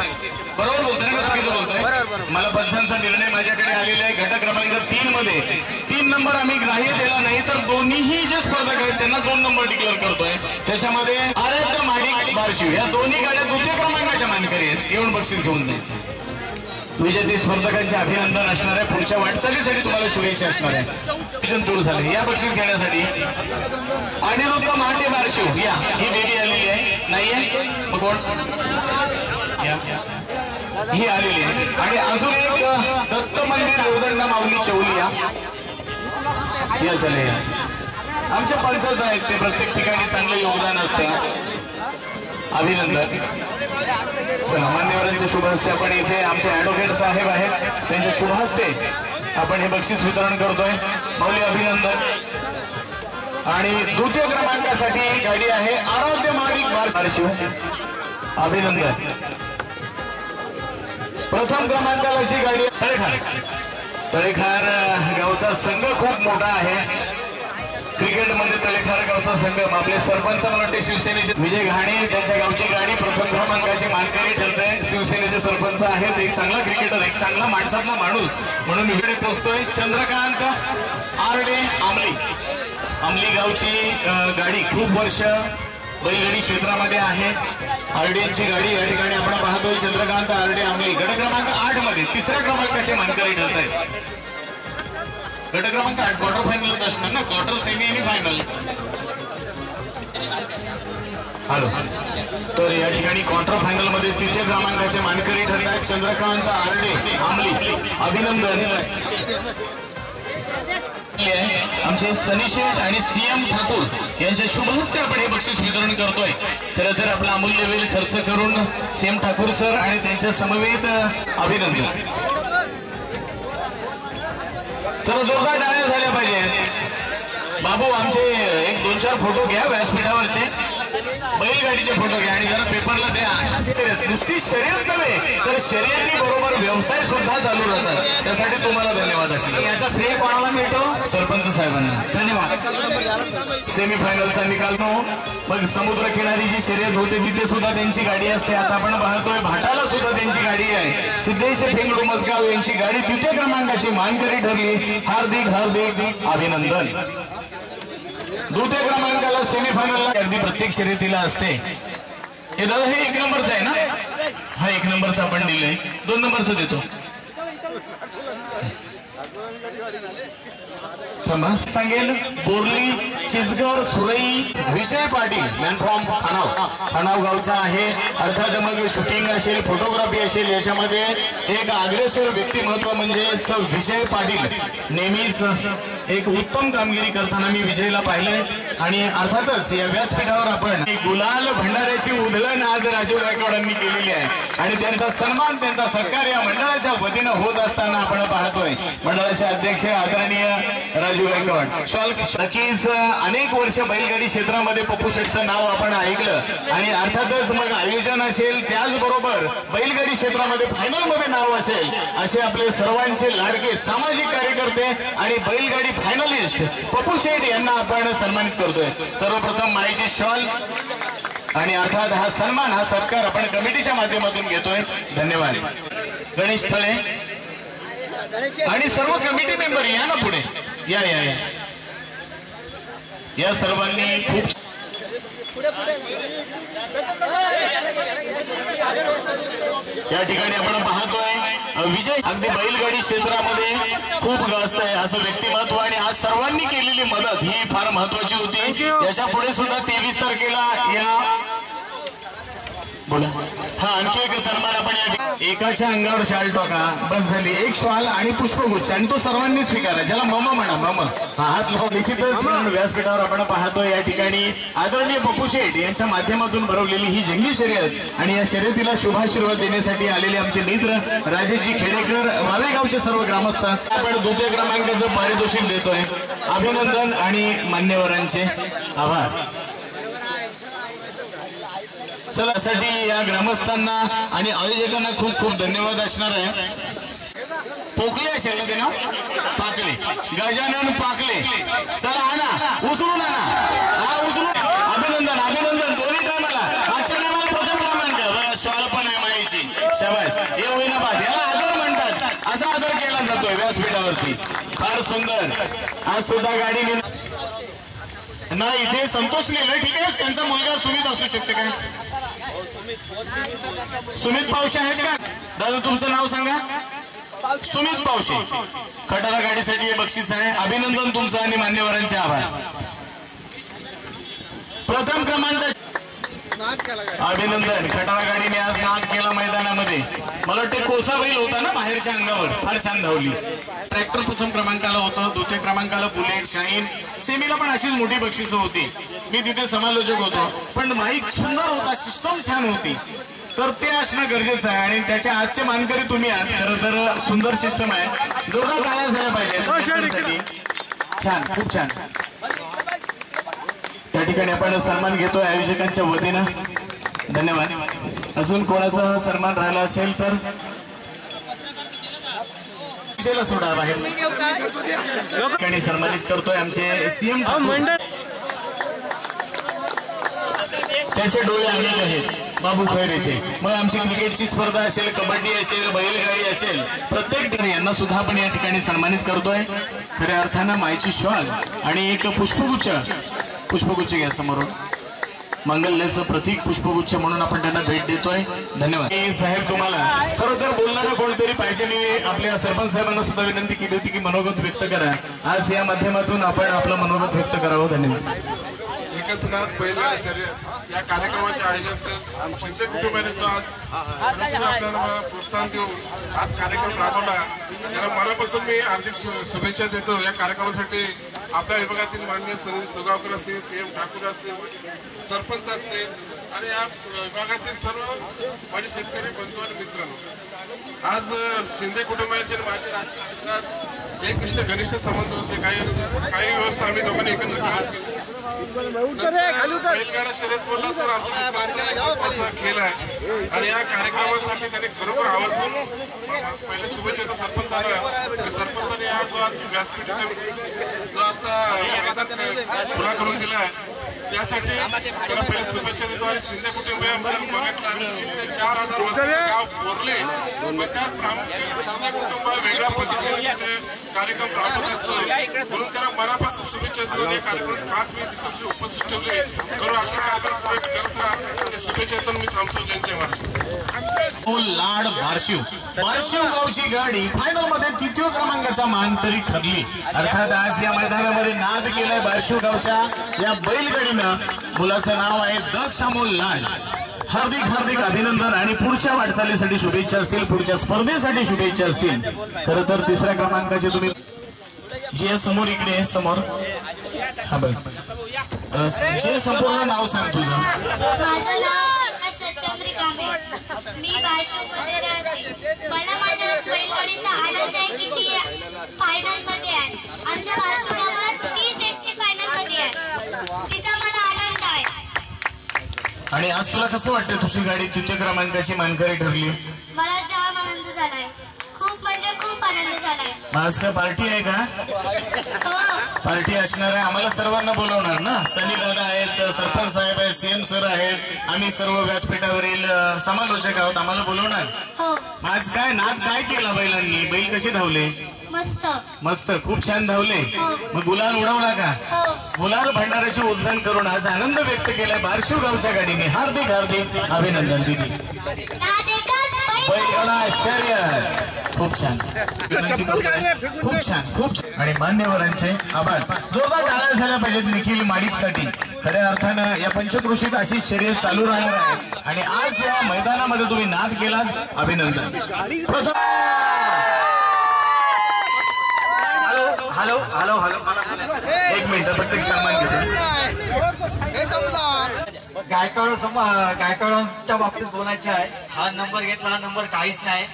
बरोबर बोलतोय ना, चुकीचं बोलतोय? मला पंचांचा निर्णय माझ्याकडे आलेला आहे. गट क्रमांक 3 मध्ये 3 नंबर आम्ही ग्राह्य दिला नाही, तर दोन्हीही जे स्पर्धक आहेत त्यांना 2 नंबर डिक्लेअर करतोय. त्याच्यामध्ये आराध्य माडिक बारशिव या दोन्ही गाड्या द्वितीय क्रमांकाच्या मानकरी आहेत. येऊन बक्षीस घेऊन जायचं. विजेते स्पर्धकांचे अभिनंदन असणार आहे. पुढच्या वाटचालीसाठी तुम्हाला शुभेच्छा असणार आहे. दूर झाले या बक्षीस घेण्यासाठी. अनिरुद्ध महाटे बारशिव या, ही बेबी आलेली आहे. नाहीये मग कोण या, ही आलेली आहे. आणि अजून एक दत्त मंदिर देवदंडा माऊली चौली या चले या. आमचे पंचच आहेत, ते प्रत्येक ठिकाणी चांगलं योगदान असतं. अभिनंदन. चला मान्यवरांच्या शुभ हस्ते आपण इथे आमचे ऍडव्होकेट साहेब आहेत, त्यांच्या शुभ हस्ते आपण हे बक्षीस वितरण करतोय. माऊली अभिनंदन. आणि द्वितीय क्रमांकासाठी गाडी आहे आराध्य माडिक बारशिव. अभिनंदन. प्रथम क्रमांकाला जी गाडी तळेखार गावचा संघ खूप मोठा आहे. क्रिकेटमध्ये तळेखार गावचा संघ, आपले सरपंच मला वाटते शिवसेनेचे विजय घाणे, त्यांच्या गावची गाडी प्रथम क्रमांकाची मानकरी ठरते. शिवसेनेचे सरपंच आहेत, एक चांगला क्रिकेटर, एक चांगला माणसातला माणूस म्हणून इकडे पोहोचतोय. चंद्रकांत आरडे आमली गावची गाडी खूप वर्ष बैलगाडी क्षेत्रामध्ये आहे. आरडीची गाडी या ठिकाणी आपण पाहतोय. चंद्रकांत आरडे आमली गट क्रमांक 8 मध्ये 3ऱ्या क्रमांकाचे मानकरी ठरत आहेत. गट क्रमांक 8 क्वार्टर फायनलच असणार ना, क्वार्टर सेमी आणि फायनल. हॅलो. तर या ठिकाणी क्वार्टर फायनल मध्ये 3ऱ्या क्रमांकाचे मानकरी ठरत आहेत चंद्रकांत आरडे आमली. अभिनंदन. आमचे सनिशेष आणि सीएम ठाकूर यांच्या शुभ हस्ते आपण हे बक्षीस वितरण करतोय. खरं तर आपला अमूल्य वेळ खर्च करून सीएम ठाकूर सर आणि त्यांच्या समवेत अभिनंदन. सर्व जोरदार टाळ्या झाल्या पाहिजेत. बाबू आमचे 1-2-4 फोटो घ्या व्यासपीठावरचे, बैलगाडीचे फोटो घ्या आणि जरा पेपरला द्या. नुसती शर्यत नव्हे तर शर्यती बरोबर व्यवसाय सुद्धा चालू राहतात. त्यासाठी तुम्हाला धन्यवाद असणार. याचा श्रेय कोणाला मिळतो? सरपंच साहेबांना धन्यवाद. सेमीफायनलचा निकाल मग समुद्र किनारी जी शर्यत होते तिथे सुद्धा त्यांची गाडी असते. आता आपण पाहतोय भाटाला सुद्धा त्यांची गाडी आहे. सिद्धेश फेंगडू मसगाव यांची गाडी 3ऱ्या क्रमांकाची मानकरी ठरली. हार्दिक हार्दिक अभिनंदन. द्वितीय क्रमांकाला सेमीफायनलला अगदी प्रत्येक शर्यतीला असते. हे दादा हे 1 नंबरचं आहे ना? हा 1 नंबरचा आपण दिलंय. 2 नंबरचं देतो. सांगेल बोरली चिचगर सुरई विजय पाटील मॅन फ्रॉम खानाव गावचा आहे. अर्थात मग शूटिंग असेल, फोटोग्राफी असेल, याच्यामध्ये एक अग्रेसर व्यक्तिमत्व म्हणजे विजय पाटील. नेहमीच एक उत्तम कामगिरी करताना मी विजयला पाहिलंय. आणि अर्थातच या व्यासपीठावर आपण गुलाल भंडाऱ्याची उधळण आज राजू गायकवाडांनी केलेली आहे आणि त्यांचा सन्मान, त्यांचा सत्कार या मंडळाच्या वतीनं होत असताना आपण पाहतोय. मंडळाचे अध्यक्ष आदरणीय राजू गायकवाड. नक्कीच अनेक वर्ष बैलगाडी क्षेत्रामध्ये पप्पू शेठचं नाव आपण ऐकलं आणि अर्थातच मग आयोजन असेल, त्याचबरोबर बैलगाडी क्षेत्रामध्ये फायनल मध्ये नाव असेल, असे आपले सर्वांचे लाडके सामाजिक कार्यकर्ते आणि बैलगाडी फायनलिस्ट पप्पू शेठ यांना आपण सन्मानित करतोय. सर्वप्रथम माईची शॉल आणि अर्थात हा सन्मान, हा सत्कार आपण कमिटीच्या माध्यमातून घेतोय. धन्यवाद. गणेश थळे आणि सर्व कमिटी मेंबर या ना पुढे, या या या या सर्वांनी खूप या ठिकाणी आपण पाहतोय विजय अगदी बैलगाडी क्षेत्रामध्ये खूप गाजत आहे असं व्यक्तिमत्व आणि आज सर्वांनी केलेली मदत ही फार महत्वाची होती. याच्या पुढे सुद्धा 23 तारखेला या बोला हा आणखी एक सन्मान आपण एकाच्या अंगावर शाल टाका, बस झाली. एक शॉल आणि पुष्पगुच्छ आणि तो सर्वांनी स्वीकारा, ज्याला मम म्हणा, मम हात लावून. निश्चितच व्यासपीठावर आपण पाहतोय या ठिकाणी आदरणीय पप्पू शेठ यांच्या माध्यमातून भरवलेली ही जंगी शर्यत आणि या शर्यतीला शुभाशीर्वाद देण्यासाठी आलेले आमचे मित्र राजेशजी खेडेकर, वावेगावचे सर्व ग्रामस्थ आपण द्वितीय क्रमांकाचं पारितोषिक देतोय. अभिनंदन आणि मान्यवरांचे आभार. चला साठी या ग्रामस्थांना आणि आयोजकांना खूप खूप धन्यवाद असणार आहे. पोकले असेल ना ते नाव, पाकले, गजानन पाकले. चला आणा, उचलून आणा, हा उचलून. अभिनंदन अभिनंदन दोन्ही टायमाला. मागच्या टायमाला प्रथम क्रमांक, बरं शॉल पण आहे माईची, शाबास. हे होईना बात, याला आदर म्हणतात. असा आदर केला जातोय व्यासपीठावरती. फार सुंदर. आज सुद्धा गाडी नाही इथे संतोष लिहिलं, ठीक आहे. त्यांचा मुलगा सुमित असू शकते काय? सुमित पावशे आहेत का दादा? तुमचं नाव सांगा. सुमित पावशे. खटारा गाडीसाठी हे बक्षीस आहे. अभिनंदन तुमचं आणि मान्यवरांचे आभार. प्रथम क्रमांक अभिनंदन. खटारा गाडीने आज नाद केला मैदानामध्ये. मला वाटते कोसा बैल होता ना बाहेरच्या अंगावर, फार छान धावली. ट्रॅक्टर प्रथम क्रमांकाला होतं, द्वितीय क्रमांकाला बुलेट, शाहीन. सेमीला पण अशीच मोठी बक्षिसं होती. मी तिथे समालोचक होतो, पण माईक सुंदर होता, सिस्टम छान होती. तर ते असणं गरजेचं आहे आणि त्याच्या आजचे मानकरी तुम्ही आहात. खरं तर सुंदर सिस्टम आहे. जोरदार टाळ्या झाल्या पाहिजे. छान, खूप छान. त्या ठिकाणी आपण सन्मान घेतोय आयोजकांच्या वतीनं. धन्यवाद. अजून कोणाचा सन्मान राहिला असेल तर सोडा बाहेर. ठिकाणी सन्मानित करतोय आमचे सीएम. त्याचे डोळे अनेक आहेत बाबू खैरेचे. मग आमची क्रिकेटची स्पर्धा असेल, कबड्डी असेल, बैलगाडी असेल, प्रत्येक ठिकाणी यांना सुद्धा आपण या ठिकाणी सन्मानित करतोय. खऱ्या अर्थानं माईची शॉल आणि एक पुष्पगुच्छ घ्या समोरून. मंगल्याचं प्रतीक पुष्पगुच्छ म्हणून आपण त्यांना भेट देतोय. धन्यवाद. साहेब तुम्हाला खरं तर बोलणारा कोणतरी पाहिजे. मी आपल्या सरपंच साहेबांना सुद्धा विनंती केली होती की मनोगत व्यक्त करा. आज या माध्यमातून आपण आपलं मनोगत व्यक्त करावं. धन्यवाद. एकनाथ बैलगाडी शर्यत या कार्यक्रमाचे आयोजन तर शिंदे कुटुंबाने आपल्याला प्रोत्साहन देऊन आज कार्यक्रम राबवला. त्याला मनापासून मी हार्दिक शुभेच्छा देतो. या कार्यक्रमासाठी आपल्या विभागातील माननीय सनी सुगावकर असतील, सीएम ठाकूर असतील, सरपंच असतील आणि या विभागातील सर्व माझे शेतकरी बंधू आणि मित्रांनो, आज शिंदे कुटुंबाचे माझे राजकीय क्षेत्रात एक घनिष्ठ संबंध होते. काही व्यवस्था आम्ही दोघांनी एकत्र काम केली. बैलगाडा शर्यत बोलला तर आमच्या शेतकऱ्यांचा खेळ आहे आणि या कार्यक्रमासाठी त्यांनी खरोखर आवर्जून पहिले शुभेच्छा देतो सरपंचांना. सरपंचाने आज व्यासपीठ जो आजचा मैदान खुला करून दिला आहे त्यासाठी त्याला पहिले शुभेच्छा देतो. आणि शिंदे कुटुंबियांबद्दल बघितलं आम्ही 4000 वर्षाचे गाव कोरले, मग त्यात प्रामुख्याने शिंदे कुटुंब वेगळ्या पद्धतीने तिथे कार्यक्रम राबवत असतो म्हणून त्याला मनापासून शुभेच्छा देऊन हे कार्यक्रम खास मी तिथे उपस्थित ठेवले. करू असे कार्यक्रम करत राहा. शुभेच्छा देऊन मी थांबतो. जय जय महाराष्ट्र. लाड बारशिव गावची गाडी फायनल मध्ये 3य क्रमांकाचा मानकरी ठरली। अर्थात आज या मैदानामध्ये नाद केलाय बारशिव गावच्या या बैलगाडीनं। मुलाचं नाव आहे दक्ष अमोल लाड। हार्दिक हार्दिक अभिनंदन आणि पुढच्या वाटचालीसाठी शुभेच्छा असतील, पुढच्या स्पर्धेसाठी शुभेच्छा असतील। खरं तर 3ऱ्या क्रमांकाचे तुम्ही जे समोर इकडे समोर हा बस जे संपूर्ण नाव सांग तुझं। माझं नाव शिखा सत्यमरी कांबे, मी बारशिवमध्ये राहते। मला माझ्या बैलगाडीचा आनंद आहे की ती फायनल मध्ये आहे। आमच्या बारशिवगावात तीच एकटी फायनल मध्ये आहे, तिचा मला आनंद आहे। आणि आज तुला कसं वाटतं तुझी गाडी 3य क्रमांकाची मानकरी ठरली? मला जाम आनंद झालाय, खूप म्हणजे खूप आनंद झालाय। आज काय पार्टी आहे का? पार्टी असणार आहे, आम्हाला सर्वांना बोलवणार ना? सनी दादा आहेत, सरपंच साहेब आहेत, सीएम सर आहेत, आम्ही सर्व व्यासपीठावरील समालोचक आहोत, आम्हाला बोलवणार। आज काय नाद काय केला बैलांनी? बैल कसे धावले? मस्त मस्त, खूप छान धावले। मग गुलाल उडवला का? गुलाल भंडाऱ्याचे उद्घाटन करून आज आनंद व्यक्त केलाय बारशिव गावच्या गाडीने। हार्दिक हार्दिक अभिनंदन दिदी। बैलगाडा शर्यत खूप छान, खूप छान, खूप छान। आणि मान्यवरांचे आभार। जोरदार टाळ्या झाल्या पाहिजेत निखिल माडिकसाठी। खऱ्या अर्थानं या पंचक्रोशीत अशी शर्यत चालू राहणार आहे आणि आज या मैदानामध्ये तुम्ही नाद केलात, अभिनंदन। हॅलो हॅलो हॅलो, एक मिनिट, प्रत्येक सन्मान घेतो। गायकवाडांच्या बाबतीत बोलायचं आहे। हा नंबर घेतला, हा नंबर काहीच नाही।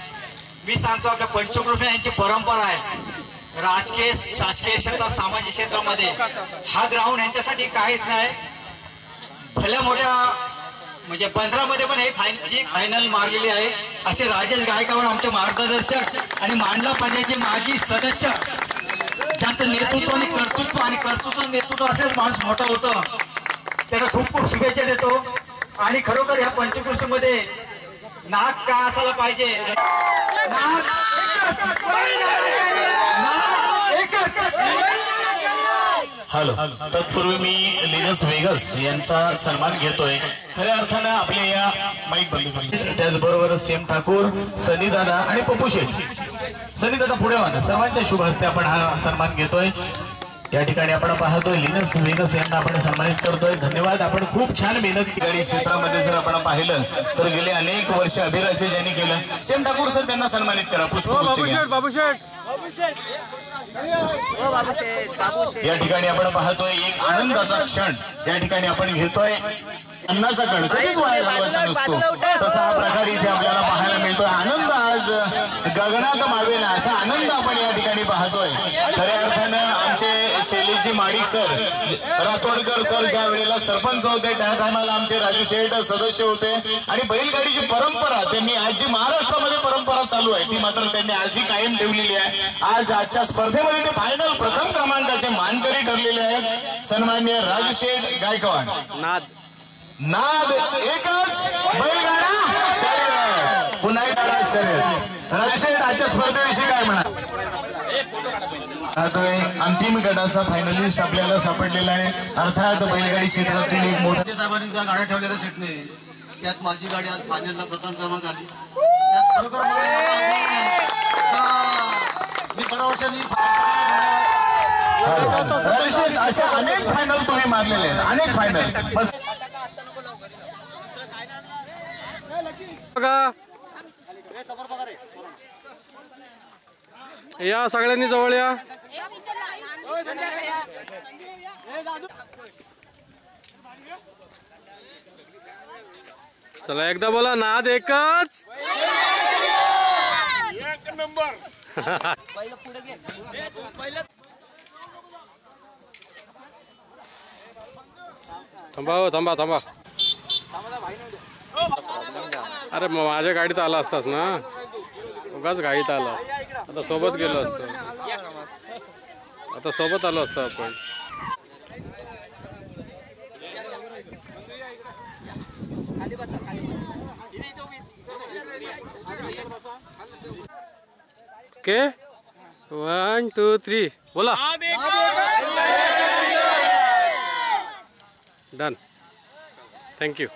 मी सांगतो आपल्या पंचक्रोशी यांची परंपरा आहे राजकीय शासकीय क्षेत्रात सामाजिक क्षेत्रामध्ये। हा ग्राउंड यांच्यासाठी काहीच नाही। भल्या मोठ्या म्हणजे 15 मध्ये पण हे फायनल मारलेली आहे। असे राजेश गायकवाड आमचे मार्गदर्शक आणि मांडला पाण्याचे माजी सदस्य, ज्यांचं नेतृत्व आणि कर्तृत्व नेतृत्व असेच माणूस मोठा होतं, त्यांना खूप खूप शुभेच्छा देतो। आणि खरोखर ह्या पंचक्रोशीमध्ये नाद काय असायला पाहिजे? हॅलो, तत्पूर्वी मी लिनस वेगस यांचा सन्मान घेतोय। खऱ्या अर्थानं आपल्या या माईक बंद करून त्याचबरोबर सीएम ठाकूर, सनी दादा आणि पप्पू शेठ। सनी दादा पुढे वाढ, सर्वांच्या शुभ हस्ते आपण हा सन्मान घेतोय। या ठिकाणी आपण पाहतोय लिनस वेगस यांना आपण सन्मानित करतोय। धन्यवाद, आपण खूप छान मेहनत केली क्षेत्रामध्ये। जर आपण पाहिलं तर गेले अनेक वर्ष अभिराजे ज्यांनी केलं। सीएम ठाकूर सर त्यांना सन्मानित करा, पुष्पगुच्छ घ्या। या ठिकाणी आपण पाहतोय एक आनंदाचा क्षण या ठिकाणी आपण घेतोय। अन्नाचा कण कधीच वाया घालवायचा नसतो, तसा हा प्रकार इथे आपल्याला पाहायला मिळतोय। आनंद आज गगनात मावेना असा आनंद आपण या ठिकाणी पाहतोय। खऱ्या अर्थानं आमचे शैलीजी माडिक सर, रातोडकर सर ज्या वेळेला सरपंच होते त्या टायमाला आमचे राजू शेठ सदस्य होते। आणि बैलगाडीची परंपरा त्यांनी आज जी महाराष्ट्रामध्ये परंपरा चालू आहे ती मात्र त्यांनी आजही कायम ठेवलेली आहे। आज आजच्या स्पर्धेमध्ये ते फायनल प्रथम क्रमांकाचे मानकरी ठरलेले आहेत सन्माननीय राजू शेठ गायकवाड। नाद एकच, बैलगाडा शर्यत, पुन्हा एकदा शर्यत। राजू शेठ आजच्या स्पर्धेविषयी काय म्हणा? अंतिम गटाचा फायनलिस्ट आपल्याला सापडलेला आहे। अर्थात बैलगाडी क्षेत्रातील एक मोठा साहेबांनी ज्या गाड्या ठेवलेल्या सेटने त्यात माझी गाडी आज फायनलला प्रथम क्रमांक झाली। खरोखर मी बऱ्याच वर्षांनी अशा अनेक फायनल तुम्ही मारलेले आहेत, अनेक फायनल। या सगळ्यांनी जवळ या। चला एकदा बोला, नाद एकच, एक नंबर। थांबा थांबा थांबा, अरे माझ्या गाडीत आला असतास ना, उगाच गाडीत आला। आता सोबत गेलो असतो, आता सोबत आलो असतो आपण। ओके, 1 2 3 बोला। Done, thank you.